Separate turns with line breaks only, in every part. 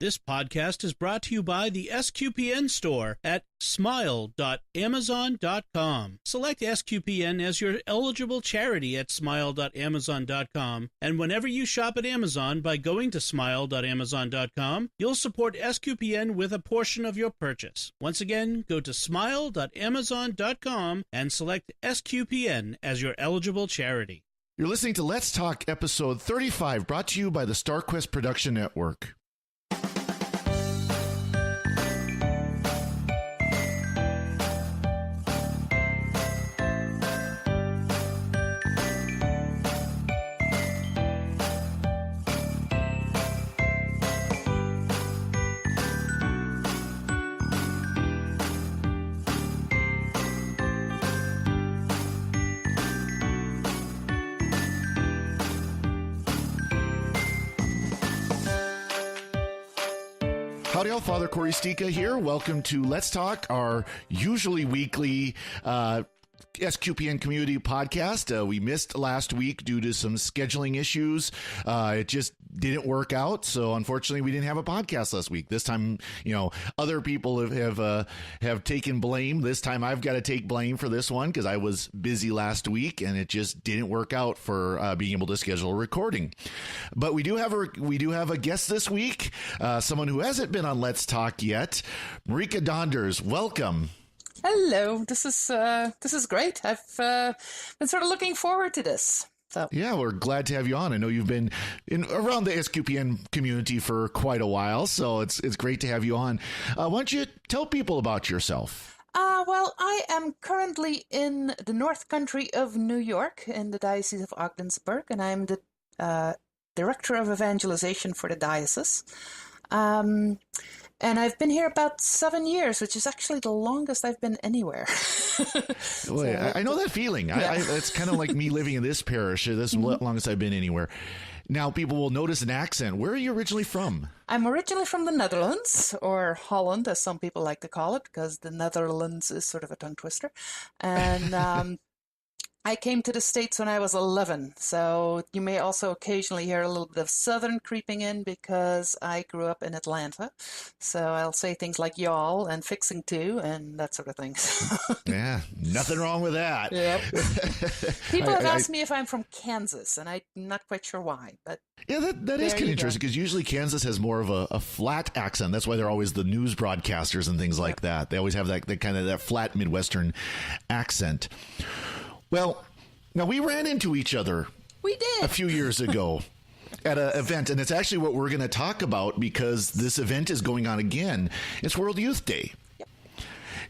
This podcast is brought to you by the SQPN store at smile.amazon.com. Select SQPN as your eligible charity at smile.amazon.com, and whenever you shop at Amazon by going to smile.amazon.com, you'll support SQPN with a portion of your purchase. Once again, go to smile.amazon.com and select SQPN as your eligible charity.
You're listening to Let's Talk, episode 35, brought to you by the StarQuest Production Network. Howdy all, Father Corey Stika here. Welcome to Let's Talk, our usually weekly SQPN community podcast. We missed last week due to some scheduling issues. It just didn't work out. So unfortunately, we didn't have a podcast last week. This time, other people have taken blame. This time I've got to take blame for this one because I was busy last week and it just didn't work out for being able to schedule a recording. But we do have a guest this week, someone who hasn't been on Let's Talk yet. Marika Donders, welcome.
Hello, this is great. I've been sort of looking forward to this. So
yeah, we're glad to have you on. I know you've been around the SQPN community for quite a while, so it's great to have you on. Why don't you tell people about yourself?
Well, I am currently in the North Country of New York in the Diocese of Ogdensburg, and I'm the Director of Evangelization for the diocese. And I've been here about 7 years, which is actually the longest I've been anywhere.
Well, I know that feeling. Yeah. It's kind of like me living in this parish. This is the longest I've been anywhere. Now, people will notice an accent. Where are you originally from?
I'm originally from the Netherlands, or Holland, as some people like to call it, because the Netherlands is sort of a tongue twister. And I came to the States when I was 11, so you may also occasionally hear a little bit of Southern creeping in because I grew up in Atlanta. So I'll say things like y'all and fixing to and that sort of thing.
Yeah, nothing wrong with that.
Yep. People have asked me if I'm from Kansas, and I'm not quite sure why. But
yeah, that is kind of interesting because usually Kansas has more of a flat accent. That's why they're always the news broadcasters and things like that. They always have that kind of that flat Midwestern accent. Well, now we ran into each other.
We did.
A few years ago at an event, and it's actually what we're going to talk about because this event is going on again. It's World Youth Day.
Yep.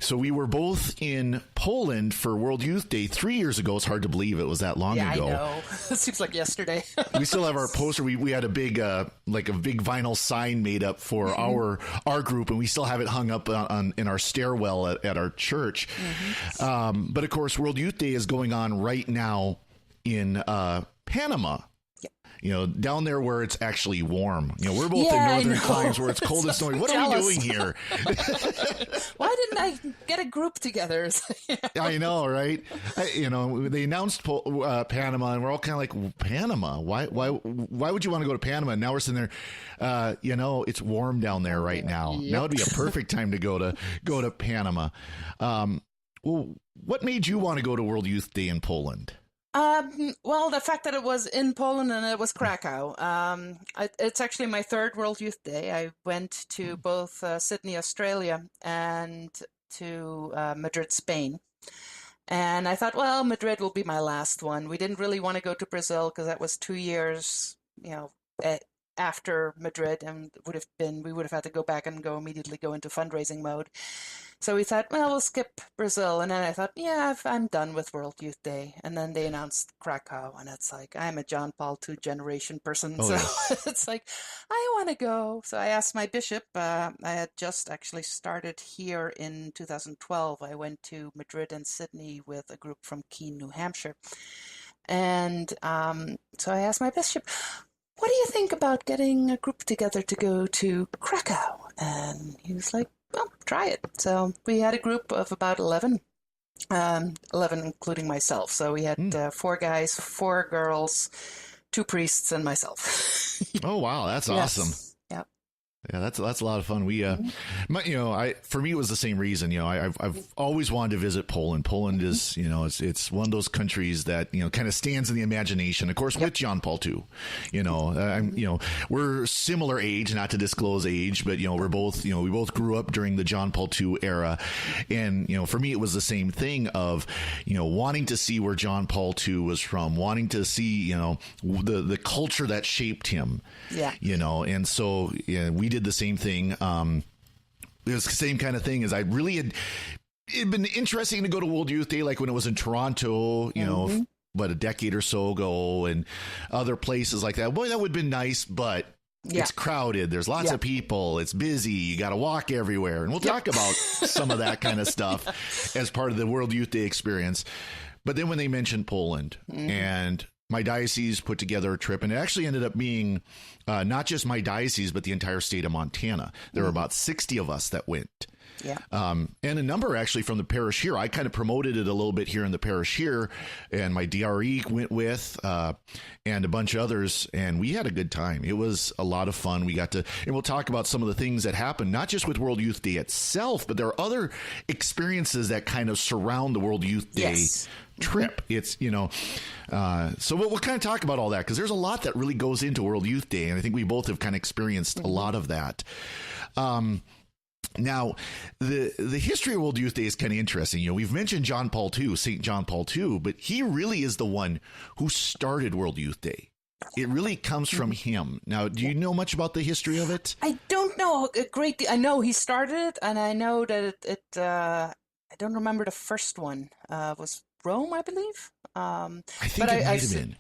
So we were both in Poland for World Youth Day 3 years ago. It's hard to believe it was that long ago.
I know. It seems like yesterday.
We still have our poster. We had a big big vinyl sign made up for our group, and we still have it hung up in our stairwell at our church. Mm-hmm. But of course, World Youth Day is going on right now in Panama. Down there where it's actually warm. We're both in northern climes where it's cold and snowy. What are we doing here?
Why didn't I get a group together?
I know, right? They announced Panama, and we're all kind of like, Panama? Why would you want to go to Panama? And now we're sitting there. It's warm down there right now. Yep. Now would be a perfect time to go to Panama. Well, what made you want to go to World Youth Day in Poland?
Well, the fact that it was in Poland and it was Krakow. It's actually my third World Youth Day. I went to both Sydney, Australia, and to Madrid, Spain. And I thought, well, Madrid will be my last one. We didn't really want to go to Brazil because that was 2 years, after Madrid, and we would have had to go back and immediately go into fundraising mode. So we thought, well, we'll skip Brazil. And then I thought, yeah, I'm done with World Youth Day. And then they announced Krakow. And it's like, I'm a John Paul II generation person. So it's like, I want to go. So I asked my bishop. I had just actually started here in 2012. I went to Madrid and Sydney with a group from Keene, New Hampshire. And so I asked my bishop, what do you think about getting a group together to go to Krakow? And he was like, well, try it. So we had a group of about 11 including myself. So we had 4 guys, 4 girls, 2 priests, and myself.
Oh, wow. That's awesome.
Yeah.
Yeah, that's a lot of fun. We, for me, it was the same reason. I've always wanted to visit Poland. Poland is, it's one of those countries that kind of stands in the imagination. Of course, with John Paul II, we're similar age, not to disclose age, but we're both, we both grew up during the John Paul II era, and for me, it was the same thing of, wanting to see where John Paul II was from, wanting to see, the culture that shaped him.
Yeah.
And so we did the same thing. It was the same kind of thing as I really it'd been interesting to go to World Youth Day, like when it was in Toronto, but a decade or so ago, and other places like that. Boy, that would have been nice, but it's crowded. There's lots of people. It's busy. You got to walk everywhere. And we'll talk about some of that kind of stuff as part of the World Youth Day experience. But then when they mentioned Poland and my diocese put together a trip, and it actually ended up being not just my diocese, but the entire state of Montana. There were about 60 of us that went.
Yeah.
And a number actually from the parish here. I kind of promoted it a little bit here in the parish here, and my DRE went with, and a bunch of others, and we had a good time. It was a lot of fun. We got to, and we'll talk about some of the things that happened, not just with World Youth Day itself, but there are other experiences that kind of surround the World Youth Day trip. It's, so we'll kind of talk about all that, because there's a lot that really goes into World Youth Day, and I think we both have kind of experienced a lot of that. Now, the history of World Youth Day is kind of interesting. We've mentioned John Paul II, St. John Paul II, but he really is the one who started World Youth Day. It really comes from him. Now, do you know much about the history of it?
I don't know a great deal. I know he started it, and I know that I don't remember the first one. Was Rome, I believe.
I think it might have been.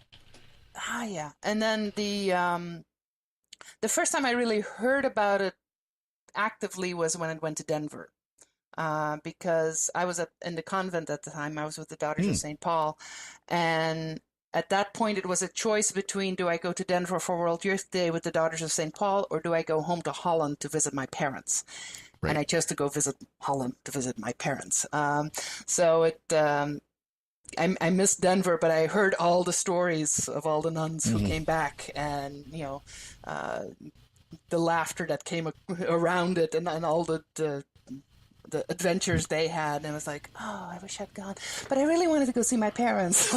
Yeah. And then the first time I really heard about it actively was when I went to Denver, because I was in the convent at the time. I was with the Daughters of St. Paul, and at that point it was a choice between, do I go to Denver for World Youth Day with the Daughters of St. Paul, or do I go home to Holland to visit my parents? Right. And I chose to go visit Holland to visit my parents. So it I missed Denver, but I heard all the stories of all the nuns who came back, and the laughter that came around it, and all the adventures they had. And I was like, oh, I wish I'd gone, but I really wanted to go see my parents.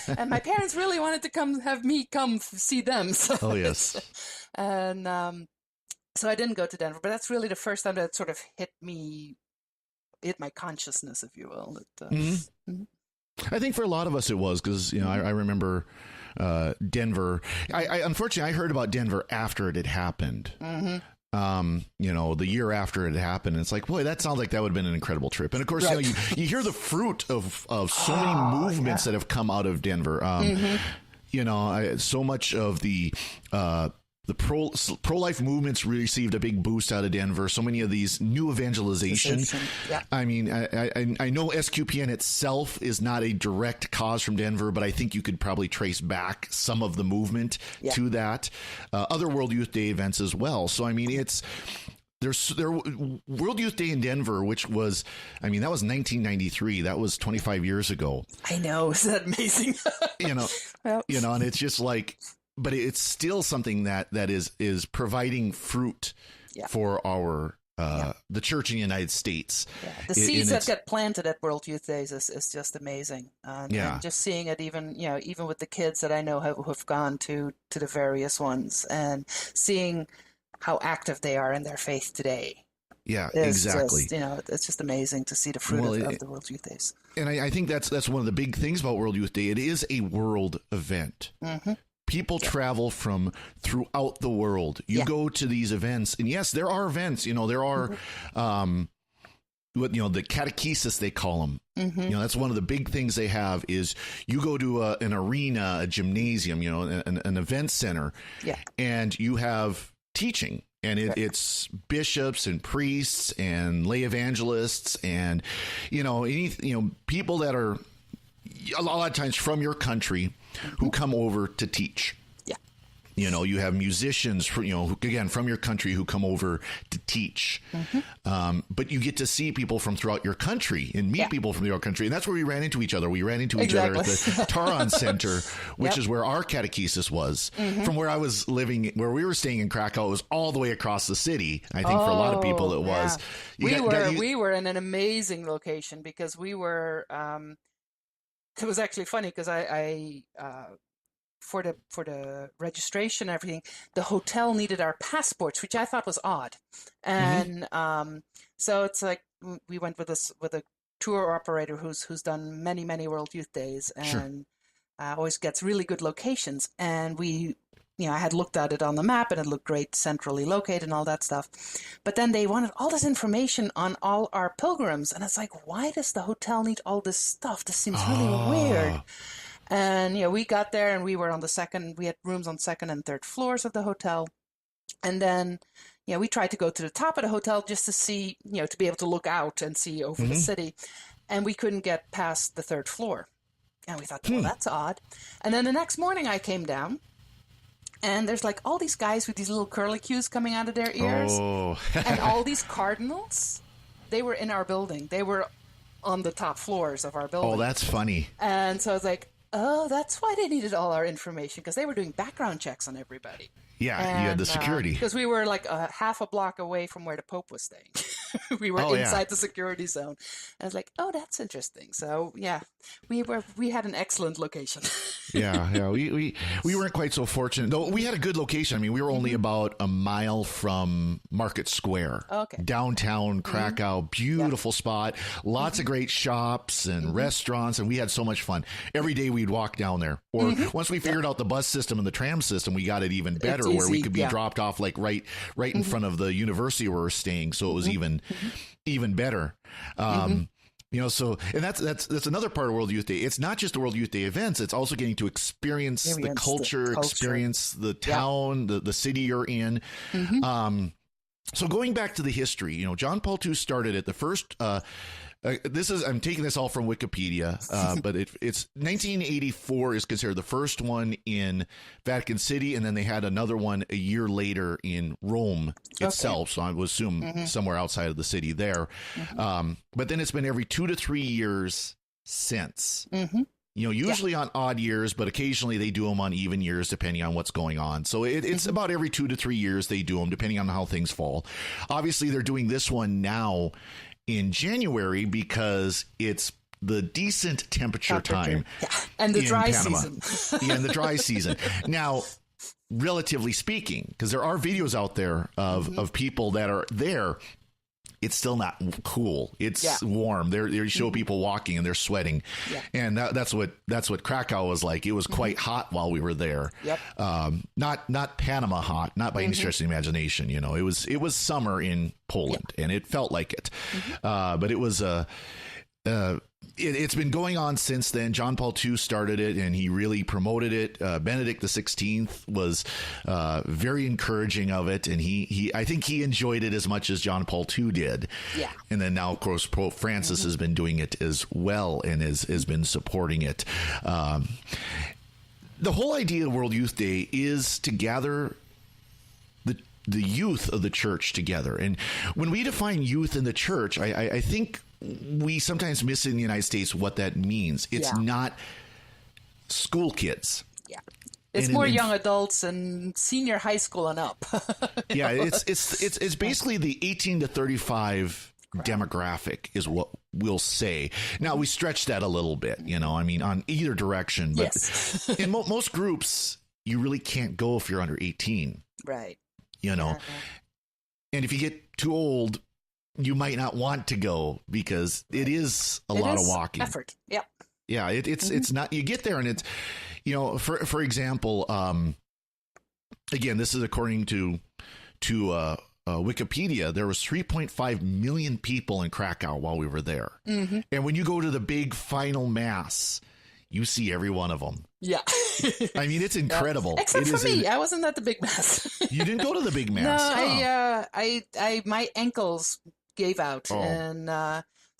And my parents really wanted to have me come see them. So
oh yes.
And so I didn't go to Denver, but that's really the first time that sort of hit my consciousness, if you will.
I think for a lot of us it was, because I remember Denver. I unfortunately I heard about Denver after it had happened. The year after it happened. And it's like, boy, that sounds like that would have been an incredible trip. And of course, you hear the fruit of so many movements that have come out of Denver. So much of the pro-life movements received a big boost out of Denver. So many of these new evangelization.
Yeah.
I mean, I know SQPN itself is not a direct cause from Denver, but I think you could probably trace back some of the movement to that. Other World Youth Day events as well. So, I mean, there's World Youth Day in Denver, which was, that was 1993. That was 25 years ago.
I know. Isn't that amazing?
And it's just like, but it's still something that is providing fruit for our the church in the United States. Yeah.
The seeds that get planted at World Youth Days is just amazing. And just seeing it, even with the kids that I know who've gone to the various ones, and seeing how active they are in their faith today.
Yeah, exactly.
It's just amazing to see the fruit of the World Youth Days. And
I think that's one of the big things about World Youth Day. It is a world event. People travel from throughout the world. You go to these events, and yes, there are events. There are, the catechesis, they call them. That's one of the big things they have is you go to an arena, a gymnasium, an event center, and you have teaching. And it's bishops and priests and lay evangelists and, people that are a lot of times from your country who come over to teach. You know, you have musicians, again, from your country who come over to teach. But you get to see people from throughout your country and meet people from your country. And that's where we ran into each other. We ran into each other at the Taron Center, which is where our catechesis was. From where I was living, where we were staying in Krakow, it was all the way across the city. I think for a lot of people it was.
We were in an amazing location because we were, it was actually funny because I for the registration and everything, the hotel needed our passports, which I thought was odd. And so it's like we went with a tour operator who's done many World Youth Days and always gets really good locations. And I had looked at it on the map and it looked great, centrally located and all that stuff. But then they wanted all this information on all our pilgrims. And it's like, why does the hotel need all this stuff? This seems really weird. And, we got there and we were on we had rooms on second and third floors of the hotel. And then, we tried to go to the top of the hotel just to see, to be able to look out and see over the city. And we couldn't get past the third floor. And we thought, well, that's odd. And then the next morning I came down and there's like all these guys with these little curlicues coming out of their ears. And all these cardinals, they were in our building. They were on the top floors of our building.
Oh, that's funny.
And so I was like, oh, that's why they needed all our information, because they were doing background checks on everybody.
Yeah, you had the security.
Because we were like half a block away from where the Pope was staying. We were inside the security zone. I was like, oh, that's interesting. So, we had an excellent location.
We weren't quite so fortunate. Though we had a good location. I mean, we were only about a mile from Market Square. Downtown Krakow. Beautiful spot. Lots of great shops and restaurants, and we had so much fun. Every day we'd walk down there. Or once we figured out the bus system and the tram system, we got it even better, where we could be dropped off like right in front of the university where we're staying. So it was even better. So, and that's another part of World Youth Day. It's not just the World Youth Day events. It's also getting to experience the culture, experience the town, the city you're in. So going back to the history, John Paul II started it. The first, I'm taking this all from Wikipedia, but it's 1984 is considered the first one in Vatican City, and then they had another one a year later in Rome itself. So I would assume somewhere outside of the city there. But then it's been every 2 to 3 years since. Usually on odd years, but occasionally they do them on even years, depending on what's going on. So it's about every 2 to 3 years they do them, depending on how things fall. Obviously, they're doing this one now in January because it's the decent temperature time.
And the dry
Panama.
season.
And the dry season. Now, relatively speaking, because there are videos out there of people that are there, it's still not cool. It's warm. They show people walking and they're sweating, and that's what Krakow was like. It was quite hot while we were there. Not Panama hot, not by any stretch of the imagination. It was summer in Poland, and it felt like it. But it was it's been going on since then. John Paul II started it, and he really promoted it. Benedict XVI was very encouraging of it, and I think he enjoyed it as much as John Paul II did. And then now, of course, Pope Francis has been doing it as well and has been supporting it. The whole idea of World Youth Day is to gather the youth of the church together. And when we define youth in the church, I think we sometimes miss in the United States what that means. It's not school kids.
It's more young adults and senior high school and up.
It's basically the 18 to 35 demographic is what we'll say. Now, we stretch that a little bit, on either direction. But in most groups, you really can't go if you're under 18.
Right.
And if you get too old, you might not want to go because it is a lot of walking.
Effort.
It's not, you get there and it's, for example, again, this is according to Wikipedia, there was 3.5 million people in Krakow while we were there. And when you go to the big final mass, you see every one of them. I mean, it's incredible.
Except for me, I wasn't at the big mass.
You didn't go to the big mass.
No, I my ankles gave out, and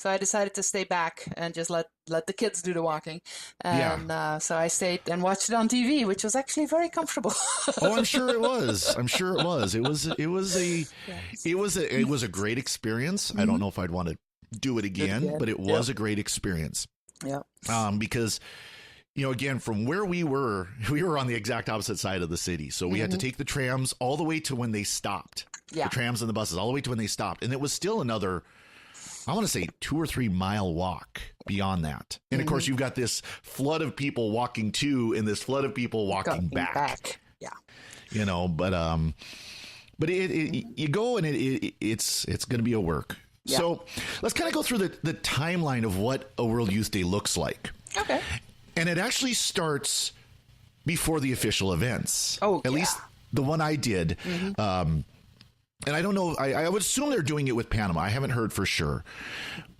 So I decided to stay back and just let the kids do the walking. And so I stayed and watched it on TV, which was actually very comfortable.
Oh, I'm sure it was. It was a great experience. I don't know if I'd want to do it again, but it was a great experience.
Yeah.
Because, you know, again, from where we were on the exact opposite side of the city. So we had to take the trams all the way to when they stopped.
Yeah.
The trams and the buses all the way to when they stopped. And it was still another, I want to say 2 or 3 mile walk beyond that. And of course, you've got this flood of people walking to, and this flood of people walking back.
Yeah.
You know, but you go and it's going to be a work. Yeah. So let's kind of go through the timeline of what a World Youth Day looks like.
Okay.
And it actually starts before the official events.
Oh,
At least the one I did. And I don't know, I would assume they're doing it with Panama. I haven't heard for sure.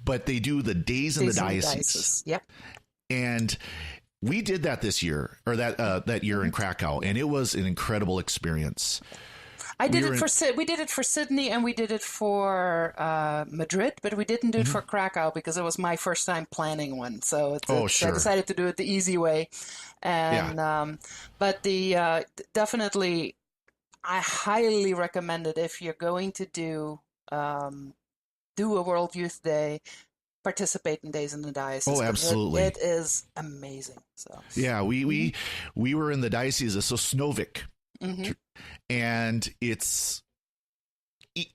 But they do the days in the diocese.
Yep.
And we did that this year, or that year in Krakow, and it was an incredible experience.
We did it for Sydney, and we did it for Madrid, but we didn't do it for Krakow because it was my first time planning one. So I decided to do it the easy way. And but definitely, I highly recommend it if you're going to do a World Youth Day. Participate in Days in the Diocese.
Oh, absolutely!
It is amazing. So
yeah, we were in the diocese of Sosnowiec. And it's,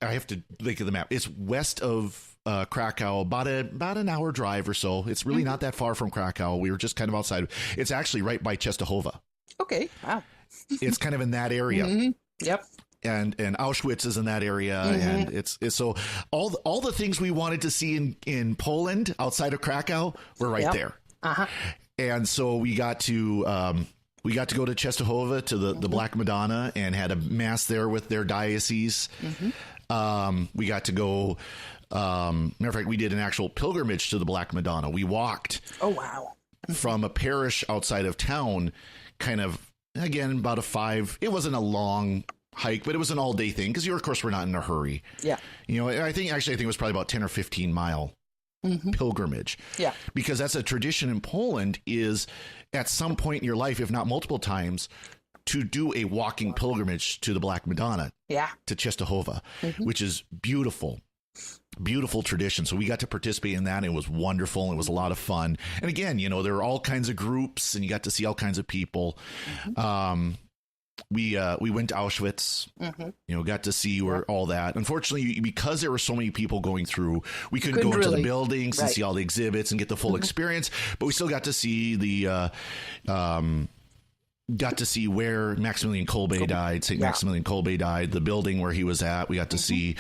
I have to look at the map. It's west of Krakow, about an hour drive or so. It's really not that far from Krakow. We were just kind of outside. It's actually right by Częstochowa.
Okay. Wow.
It's kind of in that area.
Yep.
And Auschwitz is in that area, and it's so all the things we wanted to see in Poland outside of Krakow were right there. And so we got to go to Częstochowa to the Black Madonna and had a mass there with their diocese. We got to go. Matter of fact, we did an actual pilgrimage to the Black Madonna. We walked.
Oh wow!
From a parish outside of town, kind of again about a 5. It wasn't a long hike, but it was an all-day thing because of course we're not in a hurry. Yeah. You know, I think it was probably about 10 or 15 mile pilgrimage. Yeah. Because that's a tradition in Poland is at some point in your life, if not multiple times, to do a walking pilgrimage to the Black Madonna. Yeah. To Częstochowa, which is beautiful. Beautiful tradition. So we got to participate in that. It was wonderful. It was a lot of fun. And again, you know, there were all kinds of groups and you got to see all kinds of people. We went to Auschwitz, you know, got to see where all that. Unfortunately, because there were so many people going through, we couldn't go into the buildings and see all the exhibits and get the full experience. But we still got to see where Maximilian Kolbe died. St. Maximilian Kolbe died, the building where he was at. We got to see,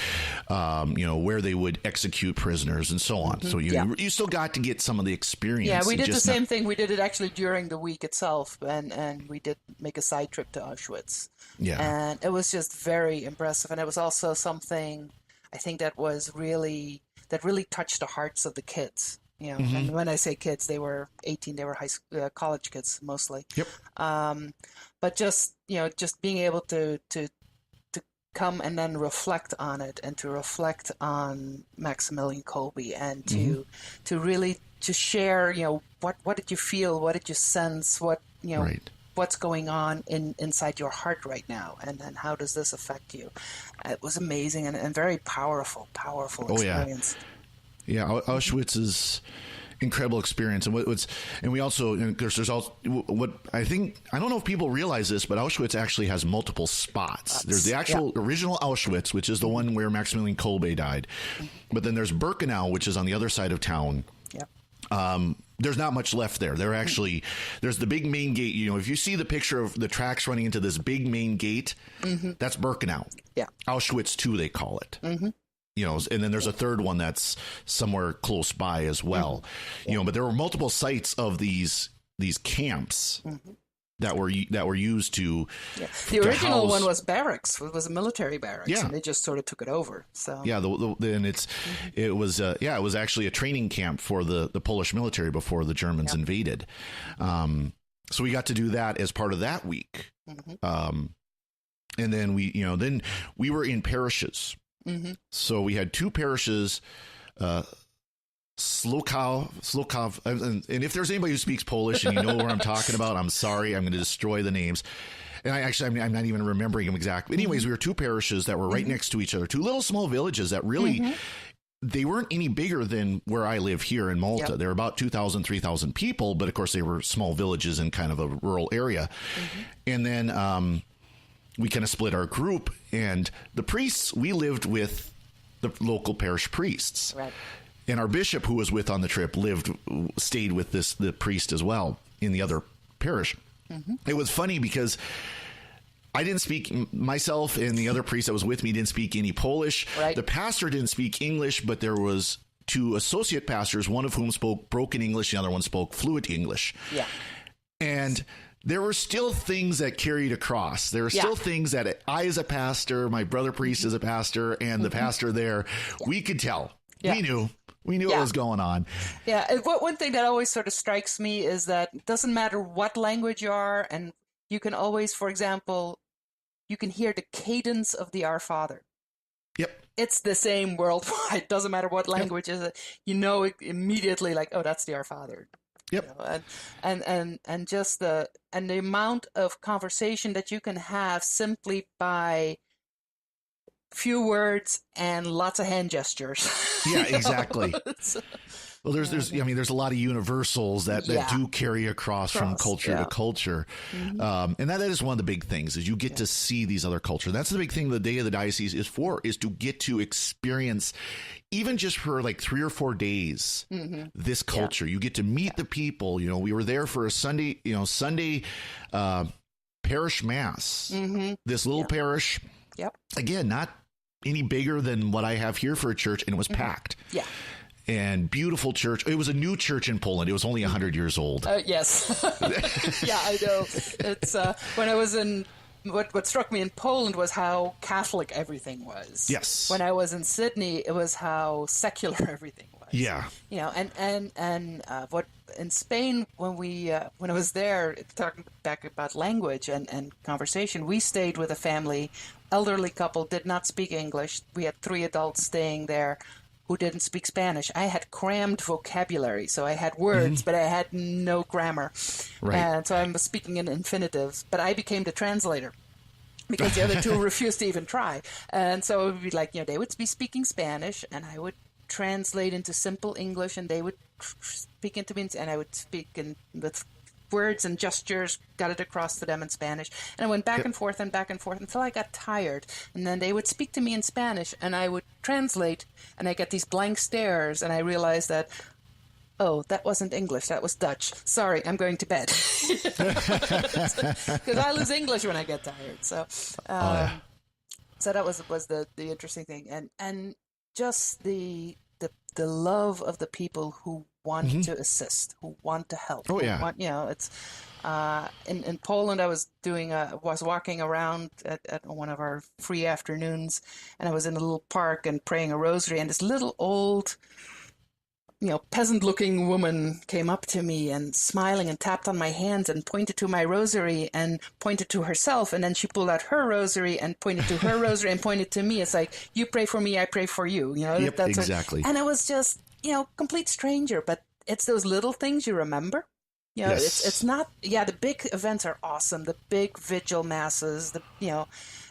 you know, where they would execute prisoners and so on. So you still got to get some of the experience.
Yeah, we did the same thing. We did it actually during the week itself, and we did make a side trip to Auschwitz. Yeah, and it was just very impressive. And it was also something I think that really touched the hearts of the kids. You know, and when I say kids, they were 18. They were college kids mostly. Yep. But just being able to come and then reflect on it, and to reflect on Maximilian Kolbe, and to really share. You know, what did you feel? What did you sense? What what's going on inside your heart right now, and how does this affect you? It was amazing and very powerful experience.
Yeah, Auschwitz is incredible experience, and we also, there's also what I don't know if people realize this, but Auschwitz actually has multiple spots. There's the actual original Auschwitz, which is the one where Maximilian Kolbe died, but then there's Birkenau, which is on the other side of town. There's not much left there. There's the big main gate. You know, if you see the picture of the tracks running into this big main gate, that's Birkenau. Yeah, Auschwitz 2, they call it. You know, and then there's a third one that's somewhere close by as well. You know, but there were multiple sites of these camps that were used to. Yeah.
The original one was barracks. It was a military barracks, and they just sort of took it over. So it was actually a training camp for the Polish military before the Germans invaded. So we got to do that as part of that week. And then we were in parishes. So we had 2 parishes
Slokov, and if there's anybody who speaks Polish and you know where I'm talking about, I'm sorry, I'm going to destroy the names. And I'm not even remembering them exactly. Anyways, we were two parishes that were right next to each other, two little small villages that really, they weren't any bigger than where I live here in Malta. Yep. They were about 2,000, 3,000 people, but of course they were small villages in kind of a rural area. And then we kind of split our group, and the priests, we lived with the local parish priests. Right. And our bishop, who was with on the trip, stayed with the priest as well in the other parish. It was funny because I didn't speak, myself and the other priest that was with me didn't speak any Polish. Right. The pastor didn't speak English, but there was two associate pastors, one of whom spoke broken English, the other one spoke fluent English. Yeah. And there were still things that carried across. There were still things that I, as a pastor, my brother priest as a pastor, and the pastor there, we could tell. We knew. We knew what was going on.
Yeah. And one thing that always sort of strikes me is that it doesn't matter what language you are, and you can always, for example, you can hear the cadence of the Our Father. Yep. It's the same worldwide. Doesn't matter what language is it. You know it immediately, like, oh, that's the Our Father. Yep. You know, and just the amount of conversation that you can have simply by few words and lots of hand gestures.
Yeah, exactly. Well, there's a lot of universals that do carry across from culture to culture. And that is one of the big things is you get to see these other cultures. That's the big thing the Day of the Diocese is for, is to get to experience, even just for like 3 or 4 days, this culture. You get to meet the people. You know, we were there for a Sunday parish mass. This little parish. Yep. Again, not any bigger than what I have here for a church, and it was packed. Yeah. And beautiful church. It was a new church in Poland. It was only 100 years old. Yes.
Yeah, I know. It's when I was in. What struck me in Poland was how Catholic everything was. Yes. When I was in Sydney, it was how secular everything was. Yeah. You know, and what in Spain when I was there, talking back about language and conversation, we stayed with a family, elderly couple, did not speak English. We had 3 adults staying there who didn't speak Spanish. I had crammed vocabulary, so I had words, but I had no grammar. Right. And so I was speaking in infinitives, but I became the translator because the other 2 refused to even try. And so it would be like, they would be speaking Spanish, and I would translate into simple English, and they would speak into me, and I would speak with words and gestures, got it across to them in Spanish. And I went back and forth until I got tired. And then they would speak to me in Spanish, and I would translate, and I get these blank stares, and I realized that, oh, that wasn't English, that was Dutch. Sorry, I'm going to bed. Because I lose English when I get tired. So so that was the interesting thing. And just the love of the people who want to assist, who want to help. Oh yeah. It's in Poland. I was walking around at one of our free afternoons, and I was in a little park and praying a rosary, and this little old, peasant-looking woman came up to me and smiling and tapped on my hands and pointed to my rosary and pointed to herself, and then she pulled out her rosary and pointed to her rosary and pointed to me. It's like, you pray for me, I pray for you.
Yep, that's exactly.
And I was just, complete stranger, but it's those little things you remember. Yes. It's not. Yeah, the big events are awesome. The big vigil masses.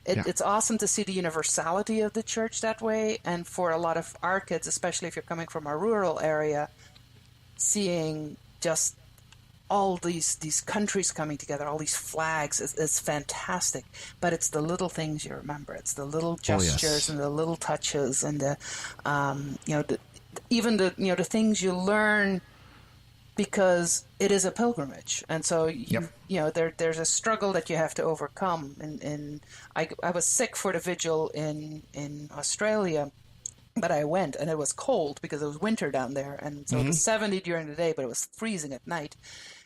It's awesome to see the universality of the church that way. And for a lot of our kids, especially if you're coming from a rural area, seeing just all these countries coming together, all these flags, is fantastic. But it's the little things you remember. It's the little gestures and the little touches and even the things you learn, because it is a pilgrimage, and so there's a struggle that you have to overcome. And I was sick for the vigil in Australia, but I went, and it was cold because it was winter down there, and so it was 70 during the day, but it was freezing at night.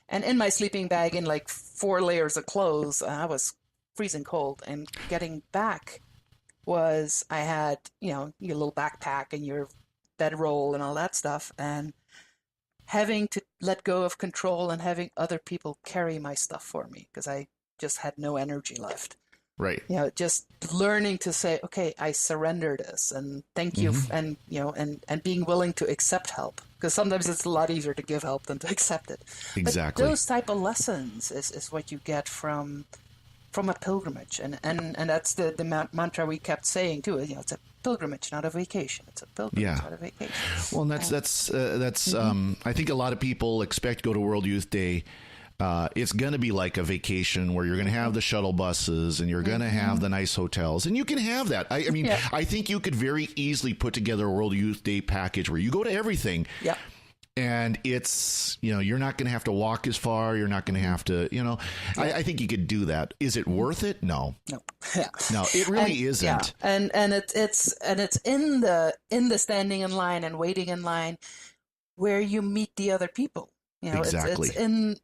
And in my sleeping bag, in like 4 layers of clothes, I was freezing cold. And getting back was, I had your little backpack and your bedroll and all that stuff, and having to let go of control and having other people carry my stuff for me because I just had no energy left.
Right.
Just learning to say, okay, I surrender this, and thank you, and and being willing to accept help, because sometimes it's a lot easier to give help than to accept it.
Exactly.
But those type of lessons is what you get from a pilgrimage, and that's the mantra we kept saying too. It's a pilgrimage, not a vacation. It's a pilgrimage, not a vacation.
Well, and that's I think a lot of people expect to go to World Youth Day. It's going to be like a vacation where you're going to have the shuttle buses and you're going to have the nice hotels, and you can have that. I mean, I think you could very easily put together a World Youth Day package where you go to everything. Yeah. And it's, you're not going to have to walk as far. You're not going to have to, I think you could do that. Is it worth it? No. No, it really isn't.
Yeah. And it's in the standing in line and waiting in line where you meet the other people.
Exactly.
It's in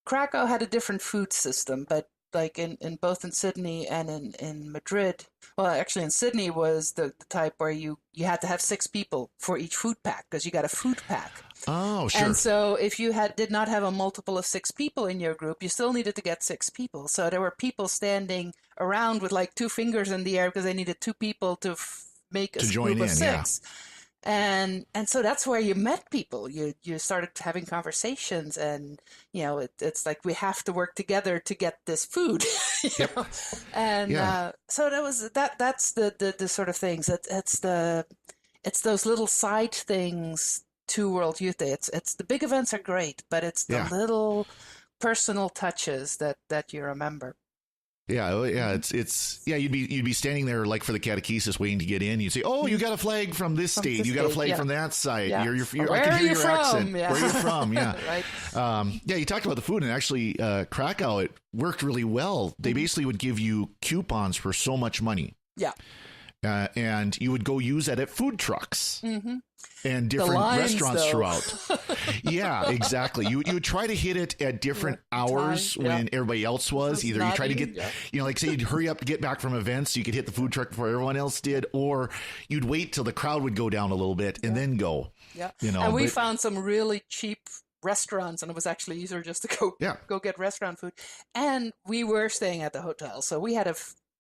Krakow had a different food system, but like in both in Sydney and in Madrid, well, actually in Sydney was the type where you had to have 6 people for each food pack, because you got a food pack.
Oh, sure.
And so if you did not have a multiple of 6 people in your group, you still needed to get 6 people. So there were people standing around with like 2 fingers in the air because they needed 2 people to make a group of 6. Yeah. And so that's where you met people. You started having conversations, and it's like we have to work together to get this food. Know? And so that's the sort of things. It's those little side things to World Youth Day. It's the big events are great, but it's the little personal touches that you remember.
Yeah. You'd be standing there like for the catechesis waiting to get in. You'd say, "Oh, you got a flag from this state. You got a flag from that site.
Yeah.
I can hear your accent.
Yeah.
Where are you from?" Yeah.
Right.
You talked about the food, and actually, Krakow, it worked really well. They basically would give you coupons for so much money. Yeah. And you would go use that at food trucks and different restaurants throughout. Yeah, exactly. You would try to hit it at different hours when everybody else was. Either you try to get, like say you'd hurry up to get back from events so you could hit the food truck before everyone else did, or you'd wait till the crowd would go down a little bit and then go. Yeah.
And we found some really cheap restaurants, and it was actually easier just to go get restaurant food. And we were staying at the hotel, so we had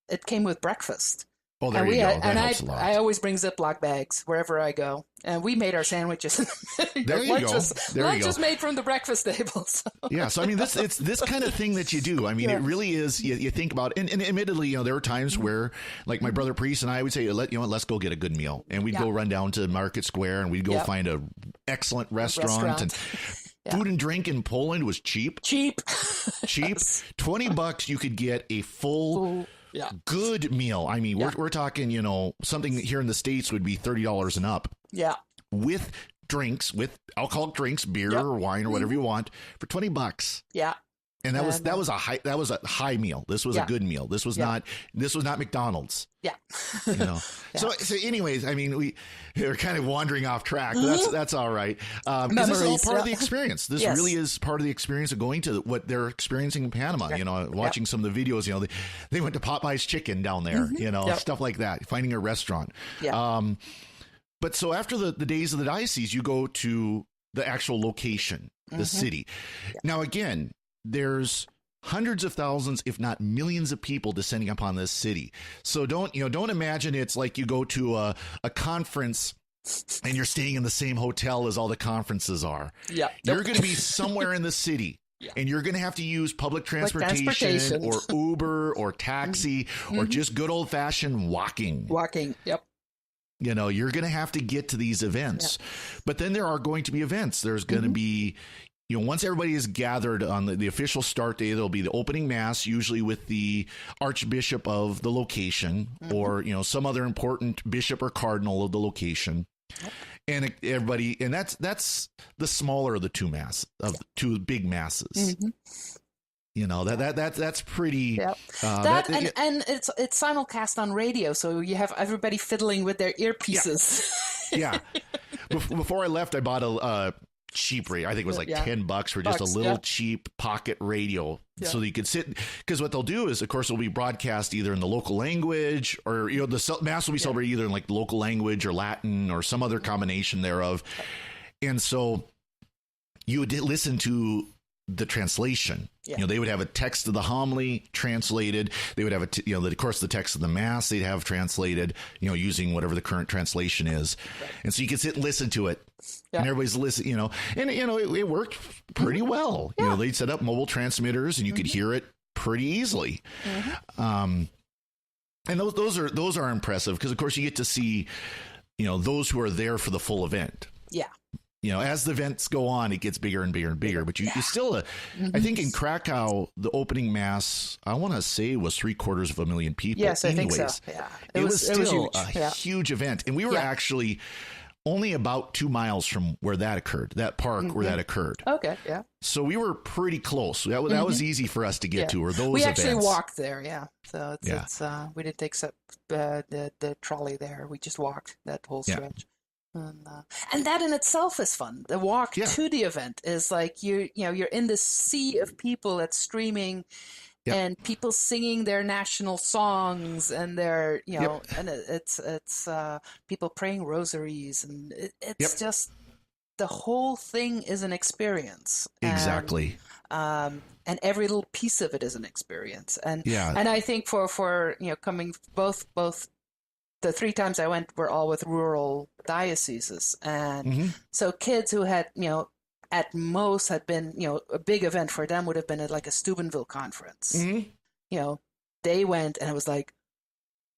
it came with breakfast.
Oh, there you go. That helps a lot.
I always bring Ziploc bags wherever I go, and we made our sandwiches.
There you go.
Lunch is made from the breakfast table. So.
Yeah, so I mean, it's this kind of thing that you do. I mean, it really is. You think about, and admittedly, there were times where, like my brother Priest and I would say, let's go get a good meal, and we'd go run down to Market Square, and we'd go find a excellent restaurant. And food and drink in Poland was cheap. Cheap. Yes. $20 you could get a full. Yeah. Good meal. I mean, we're talking, something here in the States would be $30 and up. Yeah. With drinks, with alcoholic drinks, beer or wine or whatever you want for $20. Yeah. And that was a high meal. This was a good meal. This was not McDonald's. Yeah. So anyways, I mean, we're kind of wandering off track. But that's all right. This is all part of the experience. This really is part of the experience of going to what they're experiencing in Panama. Watching some of the videos. They went to Popeye's Chicken down there. Stuff like that. Finding a restaurant. Yeah. But so after the days of the diocese, you go to the actual location, the city. Yeah. Now again, there's hundreds of thousands, if not millions of people descending upon this city. So don't imagine it's like you go to a conference and you're staying in the same hotel as all the conferences are. Yeah. You're going to be somewhere in the city. Yeah. And you're going to have to use public transportation or Uber or taxi or just good old fashioned walking. Yep. You're going to have to get to these events. Yeah. But then there are going to be events. There's going to be, once everybody is gathered on the official start day, there'll be the opening mass, usually with the archbishop of the location or, some other important bishop or cardinal of the location. Yep. And everybody, and that's the smaller of the two big masses. That's pretty. Yep.
And it's simulcast on radio, so you have everybody fiddling with their earpieces. Yeah.
Before I left, I bought a cheap radio. I think it was like $10 for just a little cheap pocket radio, so that you could sit. Because what they'll do is, of course, it'll be broadcast either in the local language, or the mass will be celebrated either in like the local language or Latin or some other combination thereof. And so you would listen to the translation.
Yeah.
You know, they would have a text of the homily translated. They would have of course, the text of the mass they'd have translated, you know, using whatever the current translation is. Right. And so you could sit and listen to it. Yeah. And everybody's listening, you know, and, you know, it worked pretty well. Yeah. You know, they'd set up mobile transmitters and you could hear it pretty easily. And those are impressive because, of course, you get to see, you know, those who are there for the full event.
Yeah.
You know, as the events go on, it gets bigger and bigger and bigger. But you still, I think in Krakow, the opening mass, I want to say was 750,000 people.
Yes, I think so. Yeah,
it was still
huge.
a huge event, and we were actually only about 2 miles from where that occurred, that park where that occurred.
Okay, yeah.
So we were pretty close. That was easy for us to get to. Or those
we
events.
Actually walked there. Yeah, so it's we didn't take the trolley there. We just walked that whole stretch. And that in itself is fun. The walk to the event is like you're in this sea of people that's streaming, and people singing their national songs, and their and it's people praying rosaries, and it's just the whole thing is an experience.
Exactly.
And every little piece of it is an experience. And I think for coming both. The 3 times I went were all with rural dioceses. And so kids who had, at most had been, a big event for them would have been at like a Steubenville conference. They went and it was like,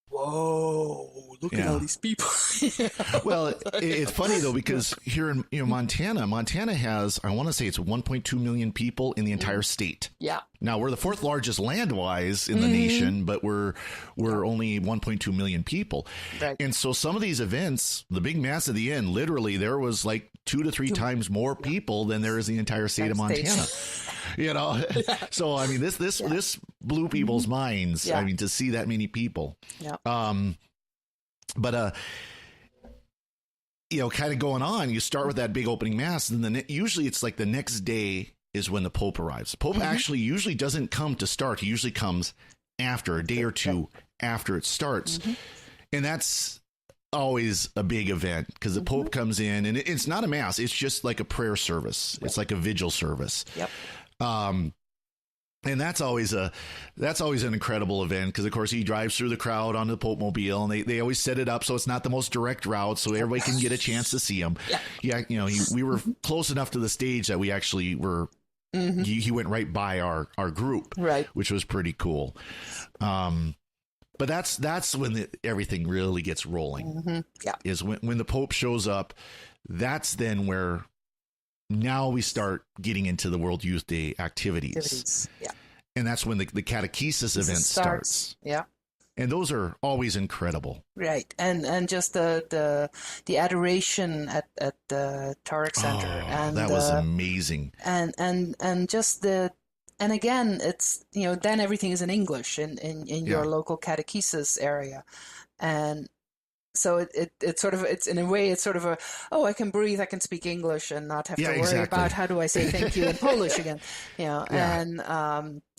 whoa, look at all these people.
Well, it's funny though, because here in Montana has, I want to say it's 1.2 million people in the entire state. Yeah. Now we're the 4th largest land-wise in the nation, but we're only 1.2 million people. Right. And so some of these events, the big mass at the end, literally there was like 2 to 3 times more people than there is in the entire state of Montana. So I mean, this blew people's minds. I mean, to see that many people. Yeah. But kind of going on, you start with that big opening mass, and then usually it's like the next day is when the Pope arrives. The Pope actually usually doesn't come to start. He usually comes after, a day or two after it starts. And that's always a big event because the Pope comes in, and it's not a mass. It's just like a prayer service. It's like a vigil service. Yep. And that's always an incredible event because, of course, he drives through the crowd on the Pope Mobile, and they always set it up so it's not the most direct route, so everybody can get a chance to see him. We were close enough to the stage that we actually were. He went right by our group, right, which was pretty cool. But that's when everything really gets rolling. Is when the Pope shows up. That's then where. Now we start getting into the World Youth Day activities. Yeah. And that's when the catechesis event starts. Yeah. And those are always incredible. Right. And just the adoration at the Tarek Center. And that was amazing. And just and again, it's, then everything is in English in your local catechesis area. And so it's sort of, it's in a way, it's sort of I can breathe, I can speak English and not have to worry about how do I say thank you in Polish again, and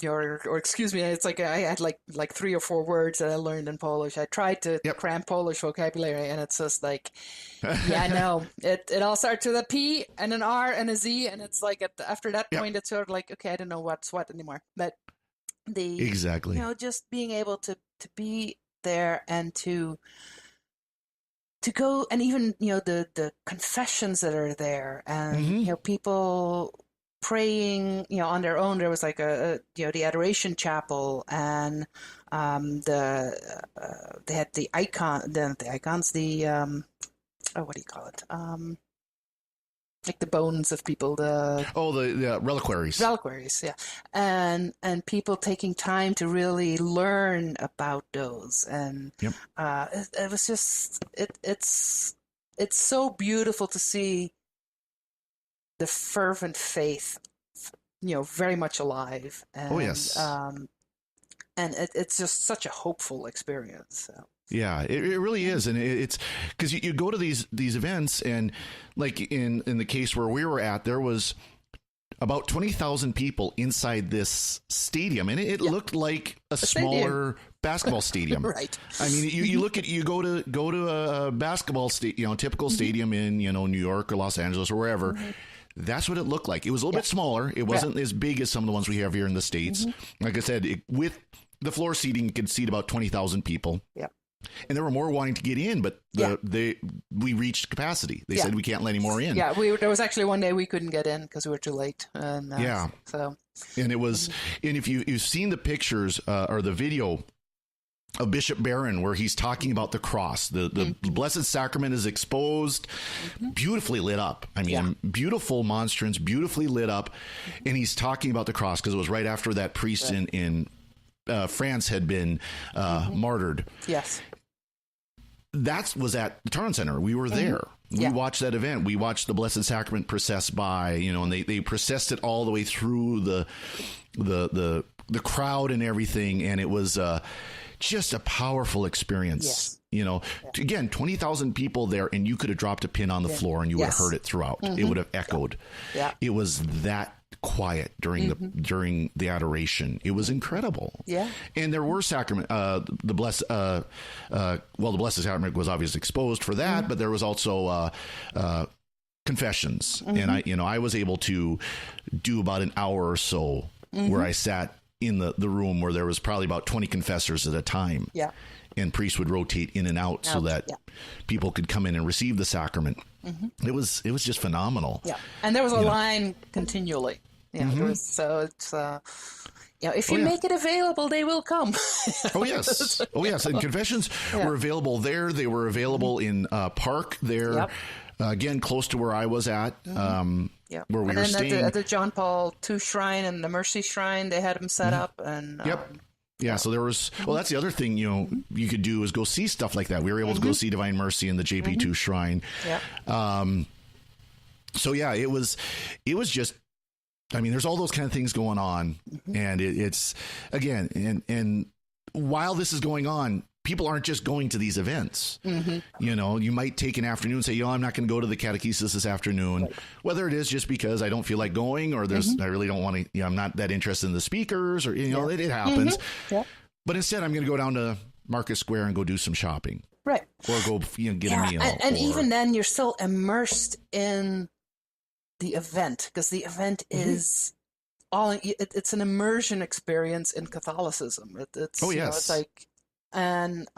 or excuse me, it's like I had like 3 or 4 words that I learned in Polish. I tried to cram Polish vocabulary, and it's just like, it all starts with a P and an R and a Z, and it's like after that point, it's sort of like, okay, I don't know what's what anymore. But just being able to be there and to go, and even the confessions that are there, and people praying on their own. There was like the Adoration Chapel, and they had the icons, what do you call it? Like the bones of people, the reliquaries. Reliquaries, yeah. And people taking time to really learn about those. And it was just, it's so beautiful to see the fervent faith, very much alive. And, and it's just such a hopeful experience. So. Yeah, it really is. And it's because you go to these events, and like in the case where we were at, there was about 20,000 people inside this stadium, and it looked like a smaller basketball stadium. Right. I mean, you go to a basketball stadium, typical stadium in, New York or Los Angeles or wherever. That's what it looked like. It was a little bit smaller. It wasn't as big as some of the ones we have here in the States. Like I said, with the floor seating, it could seat about 20,000 people.
Yeah.
And there were more wanting to get in, but we reached capacity. They said we can't let any more in.
Yeah, there was actually one day we couldn't get in because we were too late. And, So.
And it was, and if you've seen the pictures or the video of Bishop Barron, where he's talking about the cross, the Blessed Sacrament is exposed, beautifully lit up. I mean, beautiful monstrance, beautifully lit up. And he's talking about the cross because it was right after that priest in France had been martyred.
Yes.
That was at the Tarn Center. We were there. We watched that event. We watched the Blessed Sacrament process by, and they processed it all the way through the crowd and everything. And it was just a powerful experience. Again, 20,000 people there, and you could have dropped a pin on the floor and you would have heard it throughout. It would have echoed. It was that quiet during the adoration. It was incredible. And there were sacrament. The Blessed Sacrament was obviously exposed for that, but there was also confessions, and I was able to do about an hour or so where I sat in the room where there was probably about 20 confessors at a time. And priests would rotate in and out so that people could come in and receive the sacrament. It was just phenomenal.
And there was a line continually. So it's if you make it available, they will come.
Oh yes. And confessions were available there. They were available in Park there. Again, close to where I was at, where we were staying.
At the John Paul II Shrine and the Mercy Shrine, they had them set up. And
so there was, that's the other thing, you could do is go see stuff like that. We were able to go see Divine Mercy in the JP2 Shrine. It was just, I mean, there's all those kind of things going on. And it's, again, and while this is going on, people aren't just going to these events. You might take an afternoon and say, I'm not going to go to the catechesis this afternoon, whether it is just because I don't feel like going, or I really don't want to, I'm not that interested in the speakers, or, it happens. But instead, I'm going to go down to Market Square and go do some shopping. Or go, get a meal.
And even then, you're still immersed in the event, because the event is it's an immersion experience in Catholicism. It's it's like, and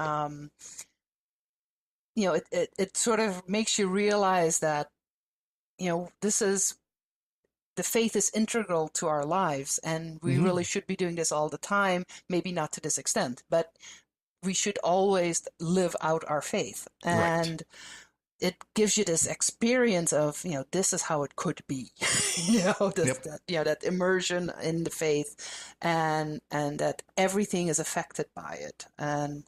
it sort of makes you realize that this is, the faith is integral to our lives, and we really should be doing this all the time. Maybe not to this extent, but we should always live out our faith. And it gives you this experience of, this is how it could be, that immersion in the faith, and that everything is affected by it. And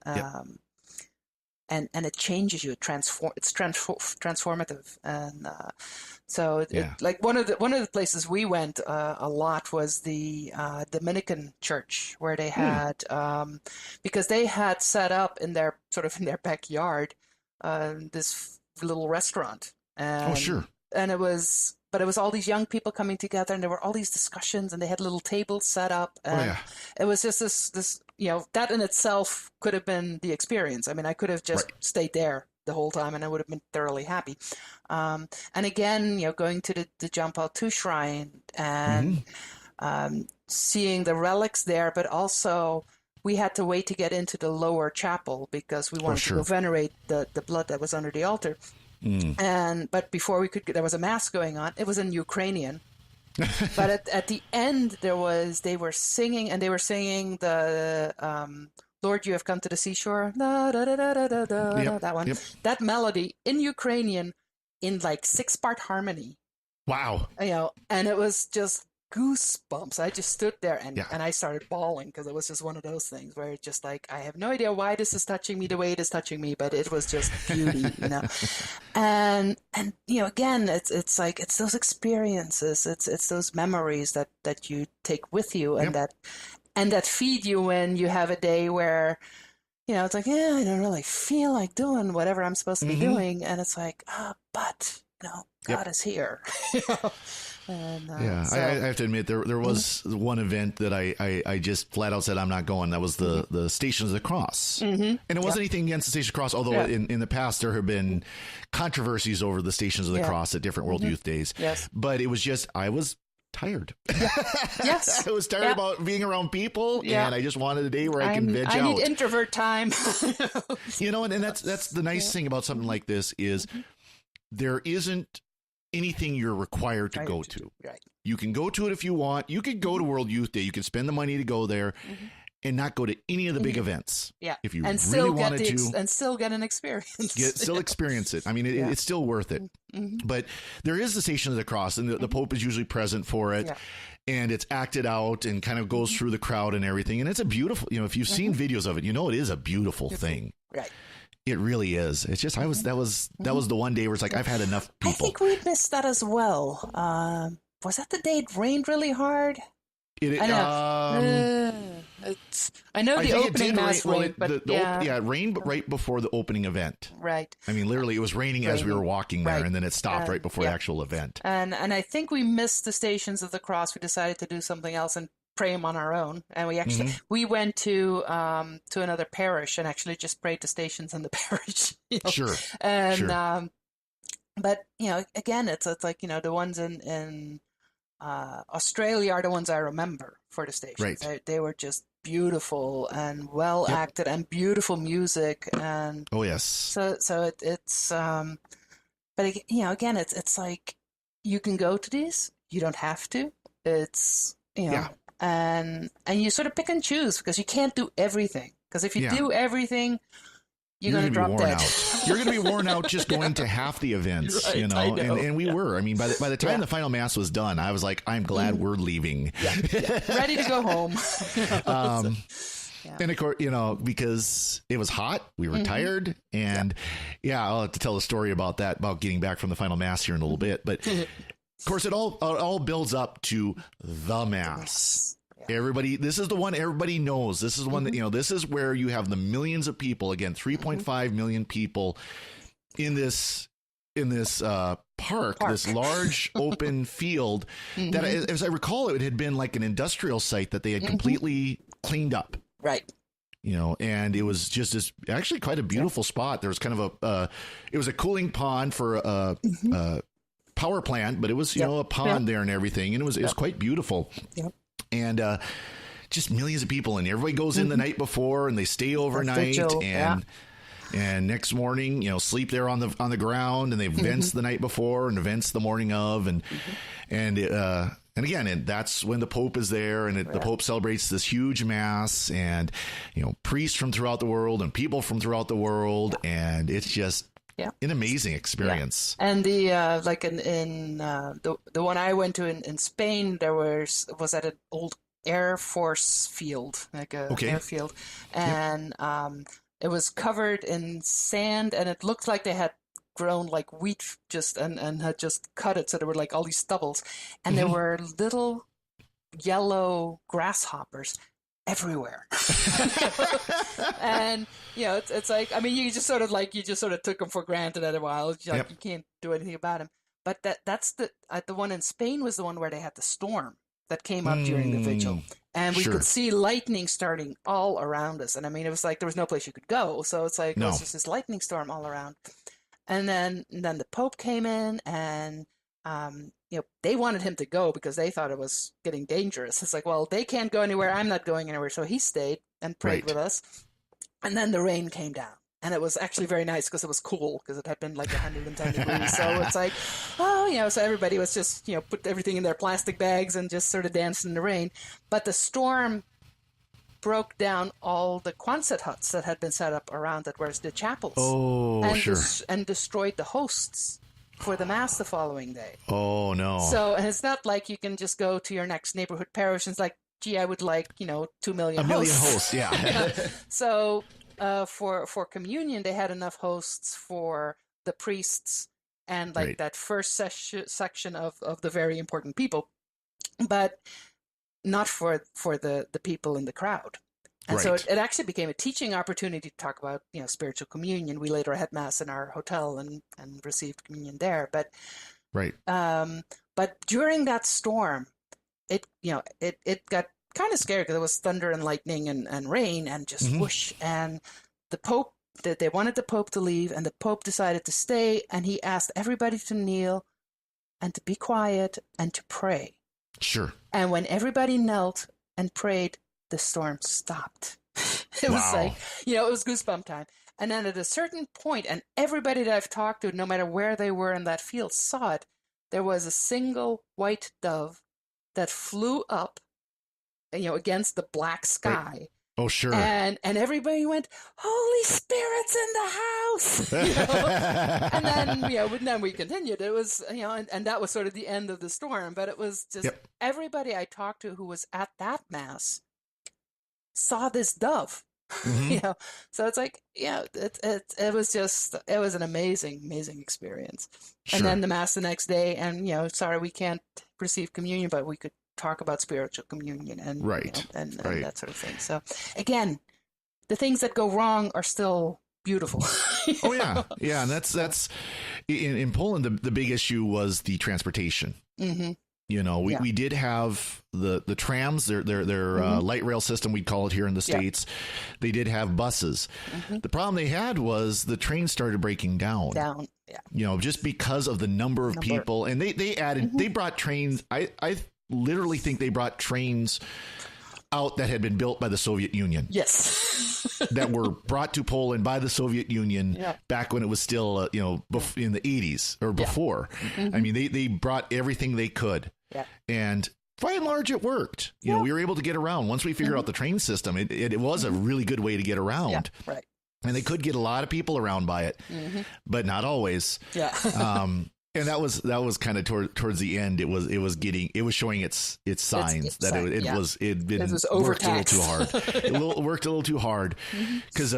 it changes you. It's transformative. And so like one of the places we went a lot was the Dominican church, where they had, because they had set up in their backyard, this little restaurant. And, and it was all these young people coming together, and there were all these discussions, and they had little tables set up, and it was just this that in itself could have been the experience. I mean, I could have just stayed there the whole time, and I would have been thoroughly happy. And again, going to the John Paul II Shrine and seeing the relics there, but also we had to wait to get into the lower chapel because we wanted to go venerate the blood that was under the altar. But before we could, there was a mass going on. It was in Ukrainian. But at the end, they were singing the Lord, you have come to the seashore. Da, da, da, da, da, da, da, that one. That melody in Ukrainian in like 6-part harmony.
Wow.
And it was just goosebumps. I just stood there and I started bawling, because it was just one of those things where it's just like, I have no idea why this is touching me the way it is touching me, but it was just beauty, And again, it's like, it's those experiences, it's those memories that you take with you, and that feed you when you have a day where it's like, I don't really feel like doing whatever I'm supposed to be doing, and it's like, but no, God is here. And,
yeah,
so,
I have to admit there was one event that I just flat out said I'm not going. That was the Stations of the Cross, and it wasn't anything against the Stations of the Cross. Although in the past there have been controversies over the Stations of the Cross at different World Youth Days.
Yes,
but it was just I was tired.
Yes,
I was tired about being around people, and I just wanted a day where I can veg out.
I need introvert time.
And that's the nice thing about something like this is there isn't anything you're required to go to.
Right.
You can go to it if you want. You could go to World Youth Day. You can spend the money to go there and not go to any of the big events.
Yeah.
If you
and
really wanted to.
And still get an experience.
Still experience it. I mean, it's still worth it. But there is the Station of the Cross, and the Pope is usually present for it. Yeah. And it's acted out and kind of goes through the crowd and everything. And it's a beautiful, if you've seen videos of it, it is a beautiful thing.
Right.
It really is. It's just that was the one day where it's like I've had enough people.
I think we missed that as well. Was that the day it rained really hard?
I
know the opening mass rained, but
it rained right before the opening event.
Right.
I mean, literally, it was raining as we were walking there, and then it stopped right before the actual event.
And I think we missed the Stations of the Cross. We decided to do something else and pray them on our own, and we actually we went to another parish and actually just prayed the stations in the parish.
Sure.
And but again, it's like the ones in Australia are the ones I remember for the stations.
Right.
They were just beautiful and well acted and beautiful music, and
yes.
So it's but again, it's like you can go to these, you don't have to. It's and you sort of pick and choose because you can't do everything. Because if you do everything, you're going to drop dead.
You're going to be worn out just going to half the events,
right,
and we were. I mean, by the time the final mass was done, I was like, I'm glad we're leaving.
Ready to go home.
And of course, because it was hot, we were tired, and I'll have to tell a story about that, about getting back from the final mass here in a little bit, but. Of course, it all builds up to the mass. Everybody, this is the one everybody knows. This is the one that, this is where you have the millions of people, again, 3.5 million people in this park, this large open field that, as I recall, it had been like an industrial site that they had completely cleaned up.
Right.
And it was just actually quite a beautiful spot. There was kind of it was a cooling pond for a power plant, but it was a pond there and everything, and it was quite beautiful. And just millions of people, and everybody goes in the night before, and they stay overnight, and next morning, sleep there on the ground, and they events the night before and events the morning of, and again, and that's when the Pope is there, and the Pope celebrates this huge mass, and priests from throughout the world and people from throughout the world, and it's just an amazing experience.
And the like in the one I went to in Spain, there was at an old Air Force field, like a airfield, and it was covered in sand, and it looked like they had grown like wheat and had just cut it, so there were like all these stubbles, and there were little yellow grasshoppers everywhere. And it's like, I mean, you just sort of took them for granted at a while. You can't do anything about them. But that's the one in Spain was the one where they had the storm that came up during the vigil, and we could see lightning starting all around us. And I mean, it was like there was no place you could go, so it's like it was just this lightning storm all around. And then the Pope came in, and they wanted him to go because they thought it was getting dangerous. It's like, well, they can't go anywhere, I'm not going anywhere. So he stayed and prayed with us. And then the rain came down. And it was actually very nice because it was cool, because it had been like 110 degrees. So it's like, so everybody was just, put everything in their plastic bags and just sort of danced in the rain. But the storm broke down all the Quonset huts that had been set up around it, whereas the chapels. And destroyed the hosts for the mass the following day. Oh, no. So, and it's not like you can just go to your next neighborhood parish and it's like, gee, I would like, 2 million hosts.
1 million hosts, yeah.
So for communion, they had enough hosts for the priests and that first section of the very important people, but not for the people in the crowd. And so
Right.
it actually became a teaching opportunity to talk about, spiritual communion. We later had mass in our hotel and received communion there.
Right.
But during that storm, it got kind of scary because it was thunder and lightning and rain and just whoosh. And the Pope, they wanted the Pope to leave, and the Pope decided to stay, and he asked everybody to kneel and to be quiet and to pray.
Sure.
And when everybody knelt and prayed, the storm stopped. It was like, it was goosebump time. And then at a certain point, and everybody that I've talked to, no matter where they were in that field, saw it, there was a single white dove that flew up, against the black sky.
Right. Oh, sure.
And everybody went, Holy Spirit's in the house. And then we continued. It was, and that was sort of the end of the storm. But it was just everybody I talked to who was at that mass saw this dove. So it's like, it was an amazing experience.
Sure.
And then the mass the next day, and sorry we can't receive communion, but we could talk about spiritual communion and and that sort of thing. So again, the things that go wrong are still beautiful.
Oh yeah, and that's in Poland. The big issue was the transportation. We did have the trams, their light rail system, we'd call it here in the States. They did have buses. The problem they had was the trains started breaking down. Just because of the number of people. And they added, they brought trains. I literally think they brought trains out that had been built by the Soviet Union.
Yes.
That were brought to Poland by the Soviet Union back when it was still, in the 80s or before. I mean, they brought everything they could. Yeah. And by and large, it worked. We were able to get around. Once we figured out the train system, it was a really good way to get around.
Yeah, right.
And they could get a lot of people around by it, but not always. Yeah. And that was kind of towards the end. It was showing its signs that it was worked a little too hard. It worked a little too hard because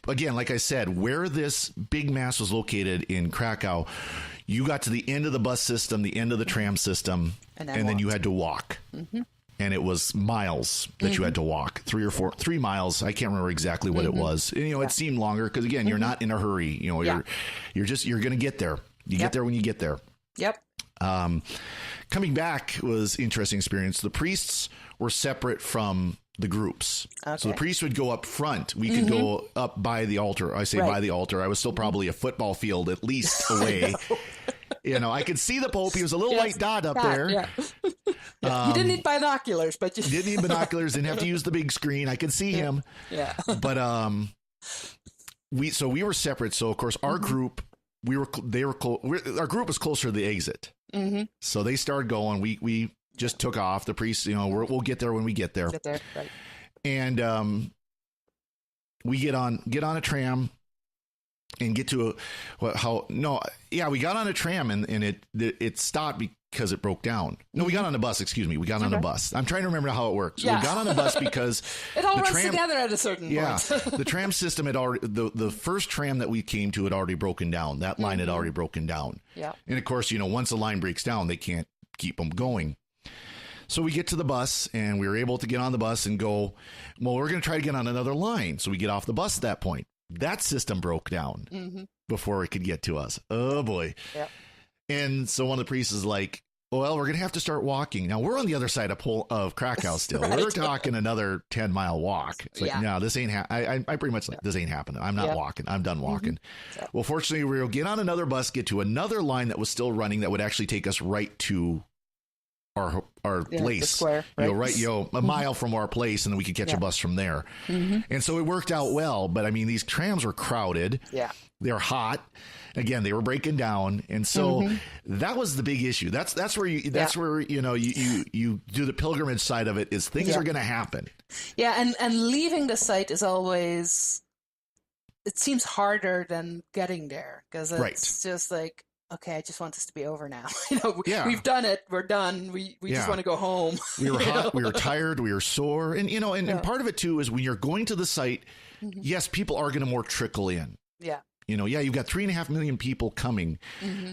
again, like I said, where this big mass was located in Krakow, you got to the end of the bus system, the end of the tram system, and then you had to walk. And it was miles that you had to walk, 3 miles. I can't remember exactly what it was. And, it seemed longer because again, you're not in a hurry. You're going to get there. You get there when you get there. Yep. Coming back was interesting experience. The priests were separate from the groups. Okay. So the priests would go up front. We could go up by the altar. I say by the altar. I was still probably a football field at least away. I could see the Pope. He was a little white dot up there. Yeah.
You didn't need binoculars, but you
didn't need binoculars. Didn't have to use the big screen. I could see him. Yeah. But we were separate. So of course our group, our group was closer to the exit. So they started going. We just took off. The priests, we'll get there when we get there. Right. And we get on a tram and get to we got on a tram and it stopped because it broke down. No, we got on a bus. Excuse me, we got on a bus. I'm trying to remember how it works. So we got on a bus because
it all runs together at a certain point.
The tram system had already the first tram that we came to had already broken down. That line had already broken down. Yeah, and of course, once the line breaks down, they can't keep them going. So we get to the bus and we were able to get on the bus and go, well, we're going to try to get on another line. So we get off the bus at that point. That system broke down before it could get to us. Oh, boy. Yep. And so one of the priests is like, well, we're going to have to start walking. Now, we're on the other side of Krakow still. Right. We're talking another 10-mile walk. It's like, no, this ain't I pretty much like, this ain't happening. I'm not walking. I'm done walking. Well, fortunately, we were get on another bus, get to another line that was still running that would actually take us right to our place, square, right? A mile from our place, and then we could catch a bus from there. And so it worked out well. But I mean, these trams were crowded. Yeah, they're hot. Again, they were breaking down, and so that was the big issue. That's where you do the pilgrimage side of it. Is things are going to happen.
Yeah, and leaving the site is always, it seems harder than getting there because it's just like, okay, I just want this to be over now. We've done it. We're done. We just want to go home.
We were hot. We were tired. We were sore. And, and part of it, too, is when you're going to the site, yes, people are going to more trickle in. Yeah. You've got 3.5 million people coming,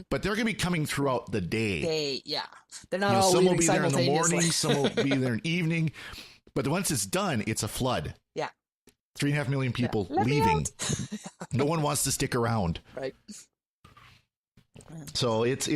but they're going to be coming throughout the day.
They're not all
some will be
there
in the morning, some will be there in the evening. But once it's done, it's a flood. Yeah. 3.5 million people
Let me
leaving.
out.
No one wants to stick around.
Right.
So it's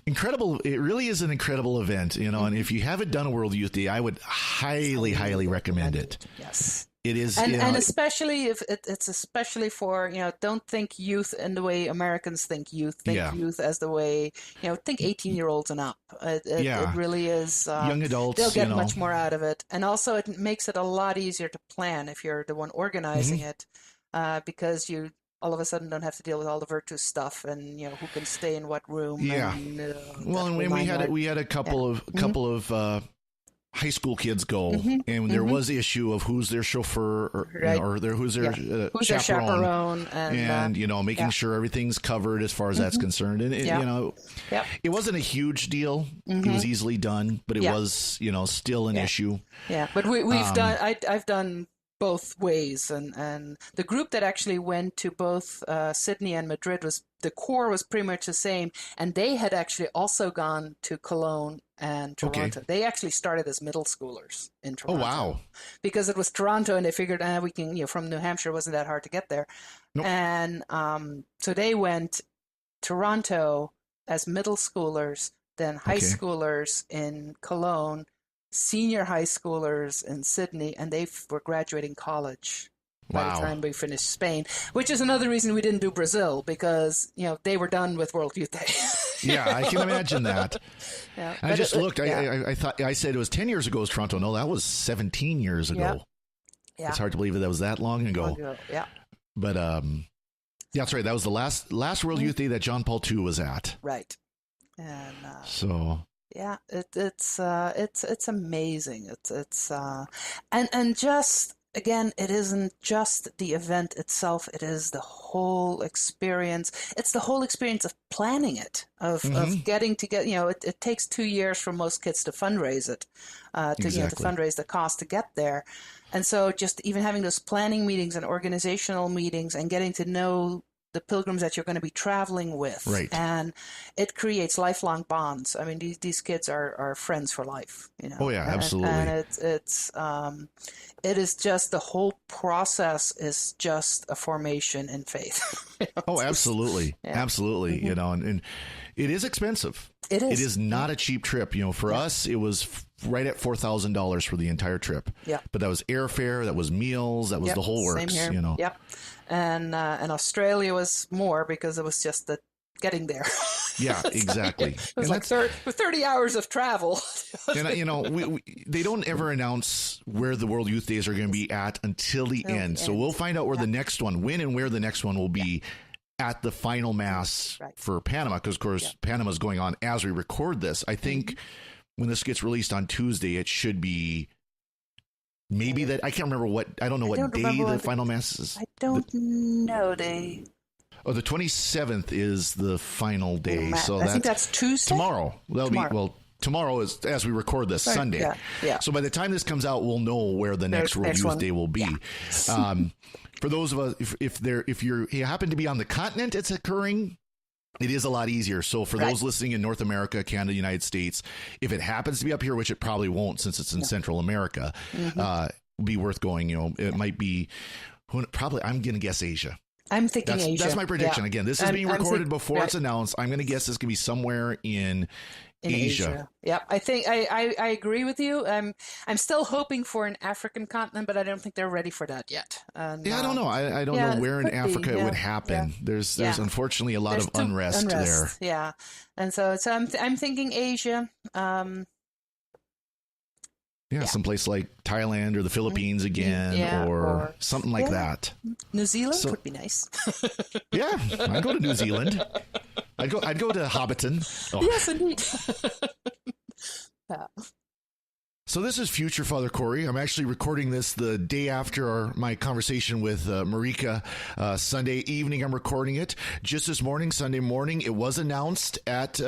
incredible. It really is an incredible event, and if you haven't done a World Youth Day, I would highly recommend it.
Yes.
It is,
and especially if it's especially for, don't think youth in the way Americans think youth. Think youth as the way, think 18-year-olds and up. It really is.
Young adults.
They'll get much more out of it. And also it makes it a lot easier to plan if you're the one organizing it, because you all of a sudden don't have to deal with all the Virtus stuff and, who can stay in what room.
Yeah. And we had a couple of high school kids go, and there was the issue of who's their chauffeur or who's their chaperone, and making sure everything's covered as far as that's concerned. And it wasn't a huge deal. It was easily done, but it was still an issue. Yeah,
but we've done. I've done both ways, and the group that actually went to both Sydney and Madrid the core was pretty much the same, and they had actually also gone to Cologne and Toronto. They actually started as middle schoolers in Toronto.
Oh, wow.
Because it was Toronto, and they figured, we can, from New Hampshire, wasn't that hard to get there. Nope. And so they went Toronto as middle schoolers, then high schoolers in Cologne, senior high schoolers in Sydney, and they were graduating college by the time we finished Spain, which is another reason we didn't do Brazil, because they were done with World Youth Day.
Yeah, I can imagine that. I just looked. I thought I said it was 10 years ago. It was Toronto. No, that was 17 years ago. Yeah. It's hard to believe that was that long ago.
Yeah.
But that's right. That was the last World Youth Day that John Paul II was at.
Right. And
so.
Yeah, it's amazing. It's and just. Again, it isn't just the event itself. It is the whole experience. It's the whole experience of planning it, of getting together. It takes 2 years for most kids to fundraise it, to fundraise the cost to get there. And so just even having those planning meetings and organizational meetings and getting to know the pilgrims that you're going to be traveling with.
Right.
And it creates lifelong bonds. I mean, these kids are friends for life,
Oh yeah, absolutely.
And it is just, the whole process is just a formation in faith.
Oh, absolutely. Absolutely. And it is expensive.
It is.
It is not a cheap trip. For us, it was right at $4,000 for the entire trip.
Yeah.
But that was airfare, that was meals, that was the whole works,
Same here. Yep. And Australia was more because it was just the getting there.
Yeah, exactly.
It was like 30 hours of travel.
And they don't ever announce where the World Youth Days are going to be at until the end. So we'll find out where the next one, when and where the next one will be at the final mass for Panama, because of course Panama is going on as we record this. I think when this gets released on Tuesday, it should be maybe that. I can't remember I don't know what day the final mass is.
I don't know.
Oh, the 27th is the final day. So
I think that's Tuesday.
Tomorrow. Tomorrow is, as we record this, Sunday.
Yeah.
So by the time this comes out, we'll know where the next World Youth Day will be. Yeah. For those of us, if you happen to be on the continent, it's occurring. It is a lot easier. So for those listening in North America, Canada, United States, if it happens to be up here, which it probably won't since it's in Central America, be worth going. It might be probably. I'm going to guess Asia.
I'm thinking Asia.
That's my prediction. Again, this is being recorded before it's announced. I'm going to guess it's going to be somewhere in Asia.
Yeah, I think I agree with you. I'm still hoping for an African continent, but I don't think they're ready for that yet. And,
I don't know. I don't know where in Africa it would happen. There's unfortunately a lot of unrest there.
Yeah, and so I'm thinking Asia.
Someplace like Thailand or the Philippines again, or something like that.
New Zealand would be nice.
Yeah, I'd go to New Zealand. I'd go to Hobbiton. Oh.
Yes, indeed.
So this is Future Father Corey. I'm actually recording this the day after my conversation with Marika. Sunday evening, I'm recording it. Just this morning, Sunday morning, it was announced at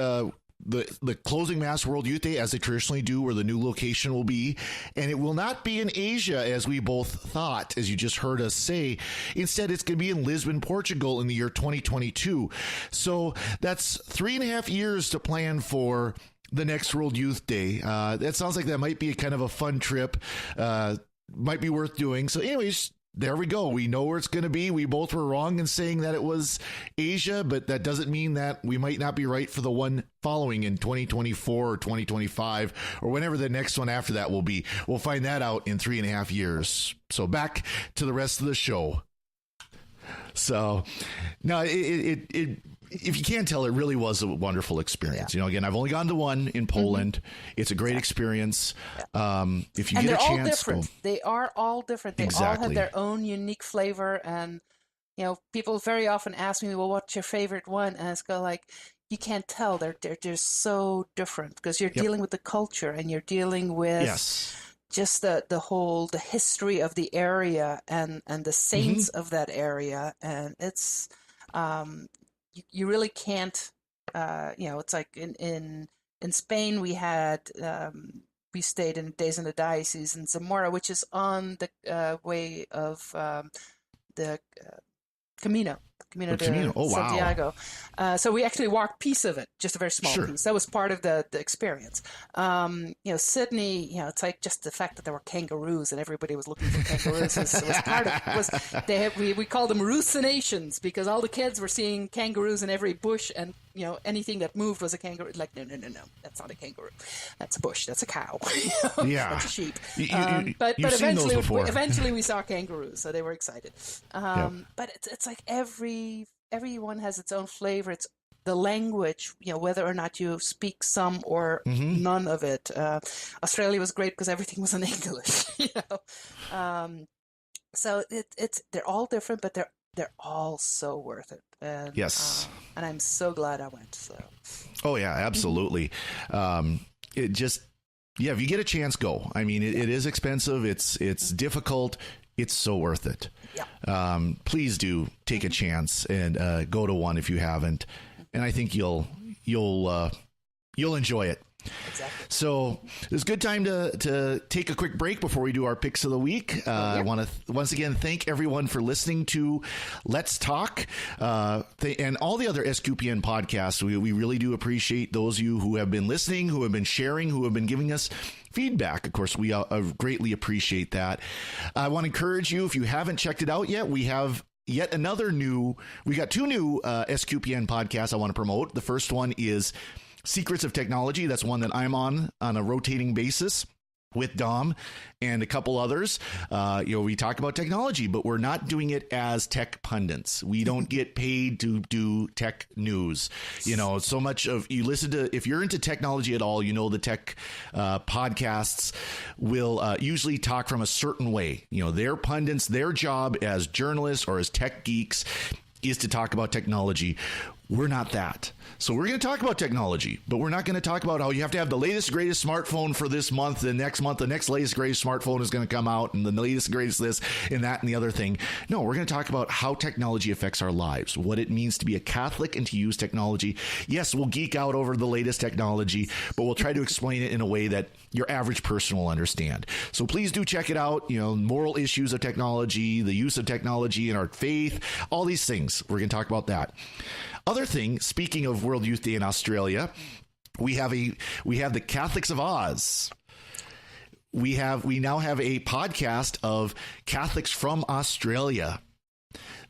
the closing mass World Youth Day, as they traditionally do, where the new location will be. And it will not be in Asia, as we both thought, as you just heard us say. Instead, it's going to be in Lisbon, Portugal in the year 2022. So that's 3.5 years to plan for the next World Youth Day. That sounds like that might be a kind of a fun trip. might be worth doing. So anyways, there we go. We know where it's going to be. We both were wrong in saying that it was Asia, but that doesn't mean that we might not be right for the one following in 2024 or 2025 or whenever the next one after that will be. We'll find that out in 3.5 years. So back to the rest of the show. So no, if you can't tell, it really was a wonderful experience.
Yeah.
Again, I've only gone to one in Poland. It's a great experience.
Yeah.
If you
and
get a chance,
all different. They are all different. They all have their own unique flavor. And, people very often ask me, well, what's your favorite one? And it's like, you can't tell. They're just so different because you're dealing with the culture and you're dealing with just the history of the area and the saints of that area. And it's, you really can't, it's like in Spain we had, we stayed in days in the diocese in Zamora, which is on the way of the Camino de Santiago. So we actually walked piece of it, just a very small piece. That was part of the experience. Sydney, it's like just the fact that there were kangaroos and everybody was looking for kangaroos was part of it. We called them ruthinations because all the kids were seeing kangaroos in every bush, and anything that moved was a kangaroo. Like, no, that's not a kangaroo. That's a bush. That's a cow. That's a sheep. But eventually we saw kangaroos, so they were excited. But it's like everyone has its own flavor. It's the language, whether or not you speak some or none of it. Australia was great because everything was in English. So they're all different, but they're all so worth it. And, and I'm so glad I went. So.
Oh yeah, absolutely. It just, if you get a chance, go. I mean, it is expensive. It's difficult. It's so worth it. Yeah. Please do take a chance and go to one if you haven't. And I think you'll enjoy it.
Exactly.
So it's a good time to take a quick break before we do our picks of the week. I want to once again thank everyone for listening to Let's Talk and all the other SQPN podcasts. We really do appreciate those of you who have been listening, who have been sharing, who have been giving us feedback. Of course, we greatly appreciate that. I want to encourage you, if you haven't checked it out yet, we have we got 2 new SQPN podcasts I want to promote. The first one is Secrets of Technology. That's one that I'm on a rotating basis with Dom and a couple others. We talk about technology, but we're not doing it as tech pundits. We don't get paid to do tech news. So much of if you're into technology at all, the tech podcasts will usually talk from a certain way. Their pundits, their job as journalists or as tech geeks is to talk about technology. We're not that. So we're going to talk about technology, but we're not going to talk about how you have to have the latest, greatest smartphone for this month. The next month, the next latest, greatest smartphone is going to come out, and the latest, greatest this and that and the other thing. No, we're going to talk about how technology affects our lives, what it means to be a Catholic and to use technology. Yes, we'll geek out over the latest technology, but we'll try to explain it in a way that your average person will understand. So please do check it out. Moral issues of technology, the use of technology in our faith, all these things. We're going to talk about that. Other thing, speaking of World Youth Day in Australia, we have the Catholics of Oz. We now have a podcast of Catholics from Australia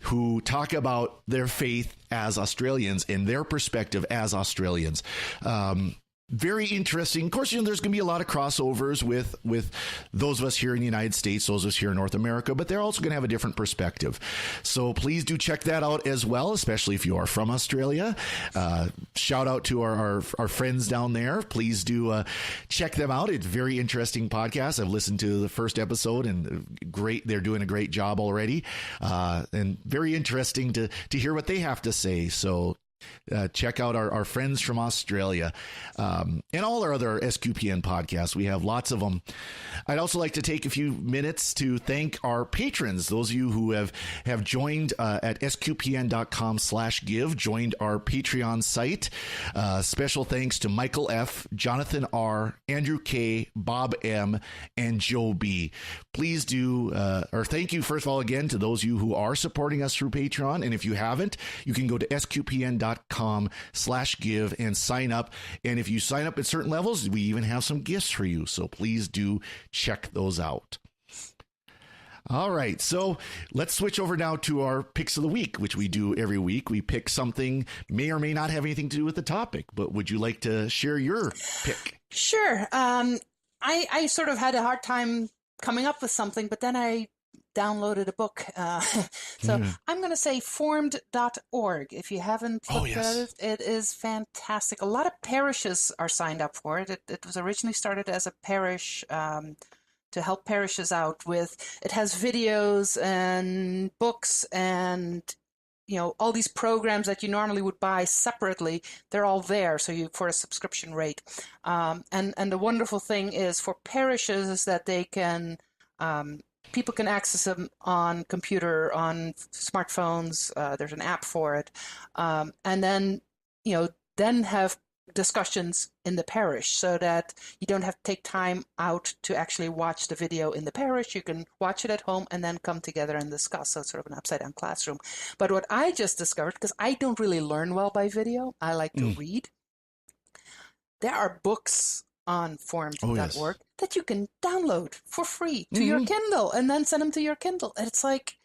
who talk about their faith as Australians and their perspective as Australians. Very interesting. Of course, there's going to be a lot of crossovers with those of us here in the United States, those of us here in North America, but they're also going to have a different perspective. So please do check that out as well, especially if you are from Australia. Shout out to our friends down there. Please do check them out. It's a very interesting podcast. I've listened to the first episode and great. They're doing a great job already. And very interesting to hear what they have to say. So check out our friends from Australia and all our other SQPN podcasts. We have lots of them. I'd also like to take a few minutes to thank our patrons, those of you who have joined at sqpn.com/give, joined our Patreon site. Special thanks to Michael F., Jonathan R., Andrew K., Bob M., and Joe B. Please do, or thank you first of all again to those of you who are supporting us through Patreon. And if you haven't, you can go to sqpn.com/give and sign up. And if you sign up at certain levels, we even have some gifts for you. So please do check those out. All right. So let's switch over now to our picks of the week, which we do every week. We pick something, may or may not have anything to do with the topic, but would you like to share your pick?
Sure. I sort of had a hard time coming up with something, but then I downloaded a book. I'm going to say formed.org. If you haven't looked at it, it is fantastic. A lot of parishes are signed up for it. It was originally started as a parish to help parishes out with. It has videos and books and all these programs that you normally would buy separately. They're all there, so for a subscription rate. And the wonderful thing is for parishes is that they can people can access them on computer, on smartphones. There's an app for it, and then have discussions in the parish, so that you don't have to take time out to actually watch the video in the parish. You can watch it at home and then come together and discuss. So it's sort of an upside down classroom. But what I just discovered, because I don't really learn well by video, I like to read. There are books on formed.org that you can download for free to your Kindle and then send them to your Kindle. And it's like,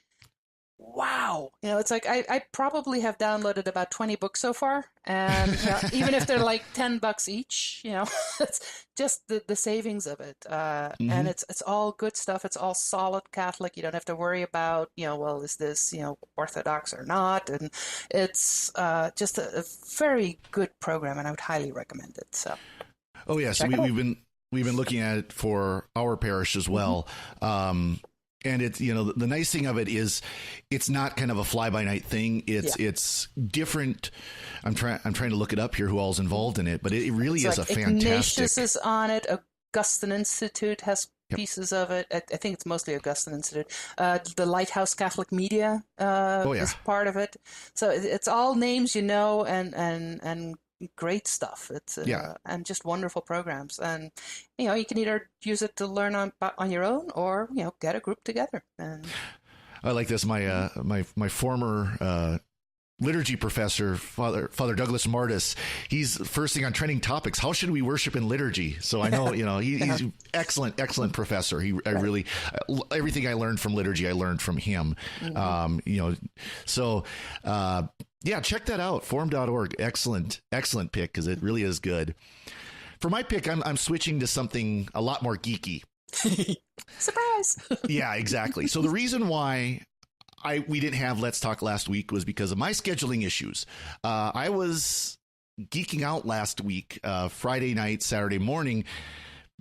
wow. It's like I probably have downloaded about 20 books so far. And even if they're like $10 each, it's just the savings of it. And it's all good stuff. It's all solid Catholic. You don't have to worry about, well, is this, Orthodox or not? And it's just a very good program, and I would highly recommend it. So.
Oh yes, we've been looking at it for our parish as well, and it's the nice thing of it is it's not kind of a fly by night thing. It's different. I'm trying to look it up here who all's involved in it, but it really is a fantastic. Ignatius
is on it. Augustine Institute has pieces of it. I think it's mostly Augustine Institute. The Lighthouse Catholic Media is part of it. So it's all names and great stuff. It's and just wonderful programs, and you can either use it to learn on your own, or get a group together. And
I like this. My former liturgy professor, Father Douglas Martis, he's first thing on trending topics. How should we worship in liturgy? So I know he's excellent professor. I really everything I learned from liturgy I learned from him. Yeah, check that out. Form.org. Excellent pick, because it really is good. For my pick, I'm switching to something a lot more geeky.
Surprise!
Yeah, exactly. So the reason why we didn't have Let's Talk last week was because of my scheduling issues. I was geeking out last week, Friday night, Saturday morning,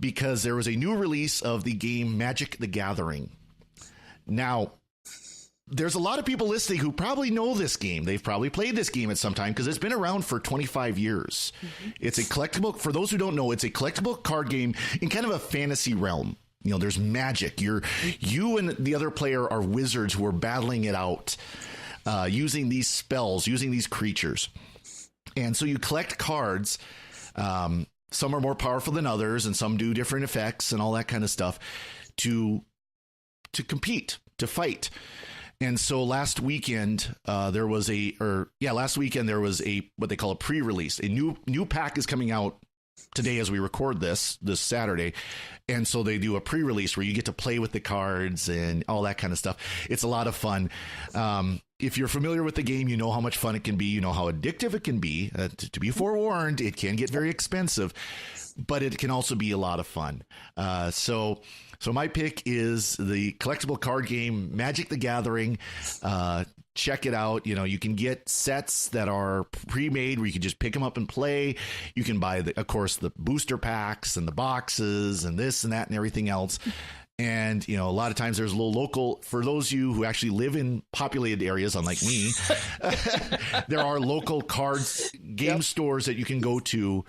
because there was a new release of the game Magic the Gathering. Now, there's a lot of people listening who probably know this game. They've probably played this game at some time because it's been around for 25 years. It's a collectible. For those who don't know, it's a collectible card game in kind of a fantasy realm. There's magic. You and the other player are wizards who are battling it out, using these spells, using these creatures. And so you collect cards. Some are more powerful than others, and some do different effects and all that kind of stuff to compete, to fight. And so last weekend there was what they call a pre-release. A new pack is coming out today as we record this Saturday. And so they do a pre-release where you get to play with the cards and all that kind of stuff. It's a lot of fun. If you're familiar with the game, you know how much fun it can be. You know how addictive it can be. To be forewarned, it can get very expensive, but it can also be a lot of fun. So my pick is the collectible card game Magic the Gathering. Check it out. You can get sets that are pre-made where you can just pick them up and play. You can buy, of course, the booster packs and the boxes and this and that and everything else. And, a lot of times there's a little local, for those of you who actually live in populated areas, unlike me, there are local game stores that you can go to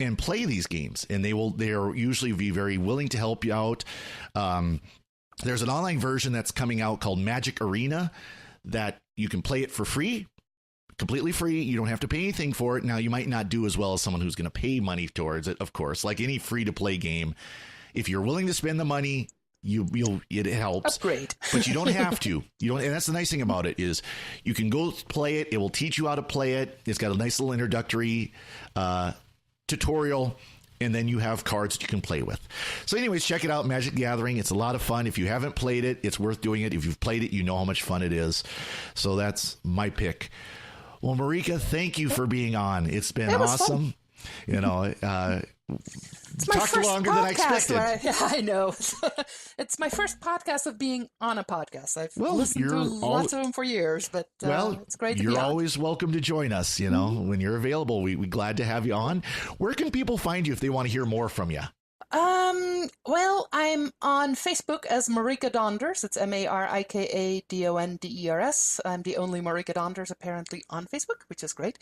and play these games, and they are usually be very willing to help you out. There's an online version that's coming out called Magic Arena that you can play it for free, completely free. You don't have to pay anything for it. Now, you might not do as well as someone who's going to pay money towards it, of course, like any free to play game. If you're willing to spend the money, it helps.
Upgrade.
But you don't have to. And that's the nice thing about it is you can go play it. It will teach you how to play it. It's got a nice little introductory tutorial, and then you have cards you can play with. So anyways, check it out, Magic the Gathering. It's a lot of fun. If you haven't played it, it's worth doing it. If you've played it, you know how much fun it is. So that's my pick. Well, Marika, thank you for being on. It's been awesome. Fun. You know,
it's my
talked
first
longer than I expected.
I know. It's my first podcast of being on a podcast. I've listened to lots of them for years, but it's great to be on. You're always
welcome to join us, you know, when you're available. We're glad to have you on. Where can people find you if they want to hear more from you?
Well, I'm on Facebook as Marika Donders. It's MarikaDonders. I'm the only Marika Donders apparently on Facebook, which is great.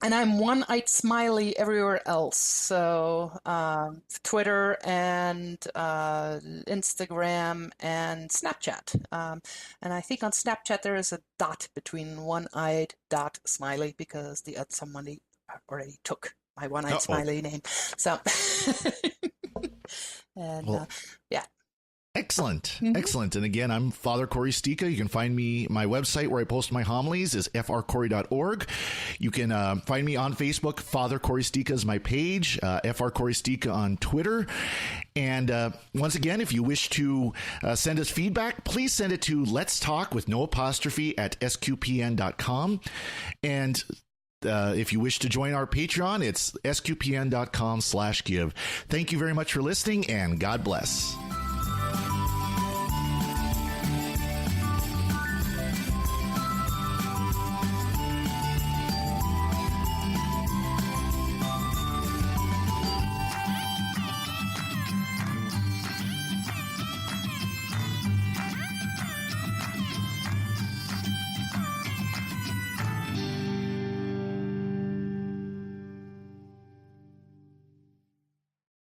And I'm One-Eyed Smiley everywhere else. So Twitter and Instagram and Snapchat. And I think on Snapchat there is a dot between one-eyed dot smiley because somebody already took my One-Eyed Smiley name. So, and yeah.
Excellent. Excellent. And again, I'm Father Corey Stika. You can find me, my website where I post my homilies is frcorey.org. You can find me on Facebook. Father Corey Stika is my page, Fr Corey Stika on Twitter. And once again, if you wish to send us feedback, please send it to let's talk with no apostrophe at sqpn.com. And if you wish to join our Patreon, it's sqpn.com/give. Thank you very much for listening, and God bless.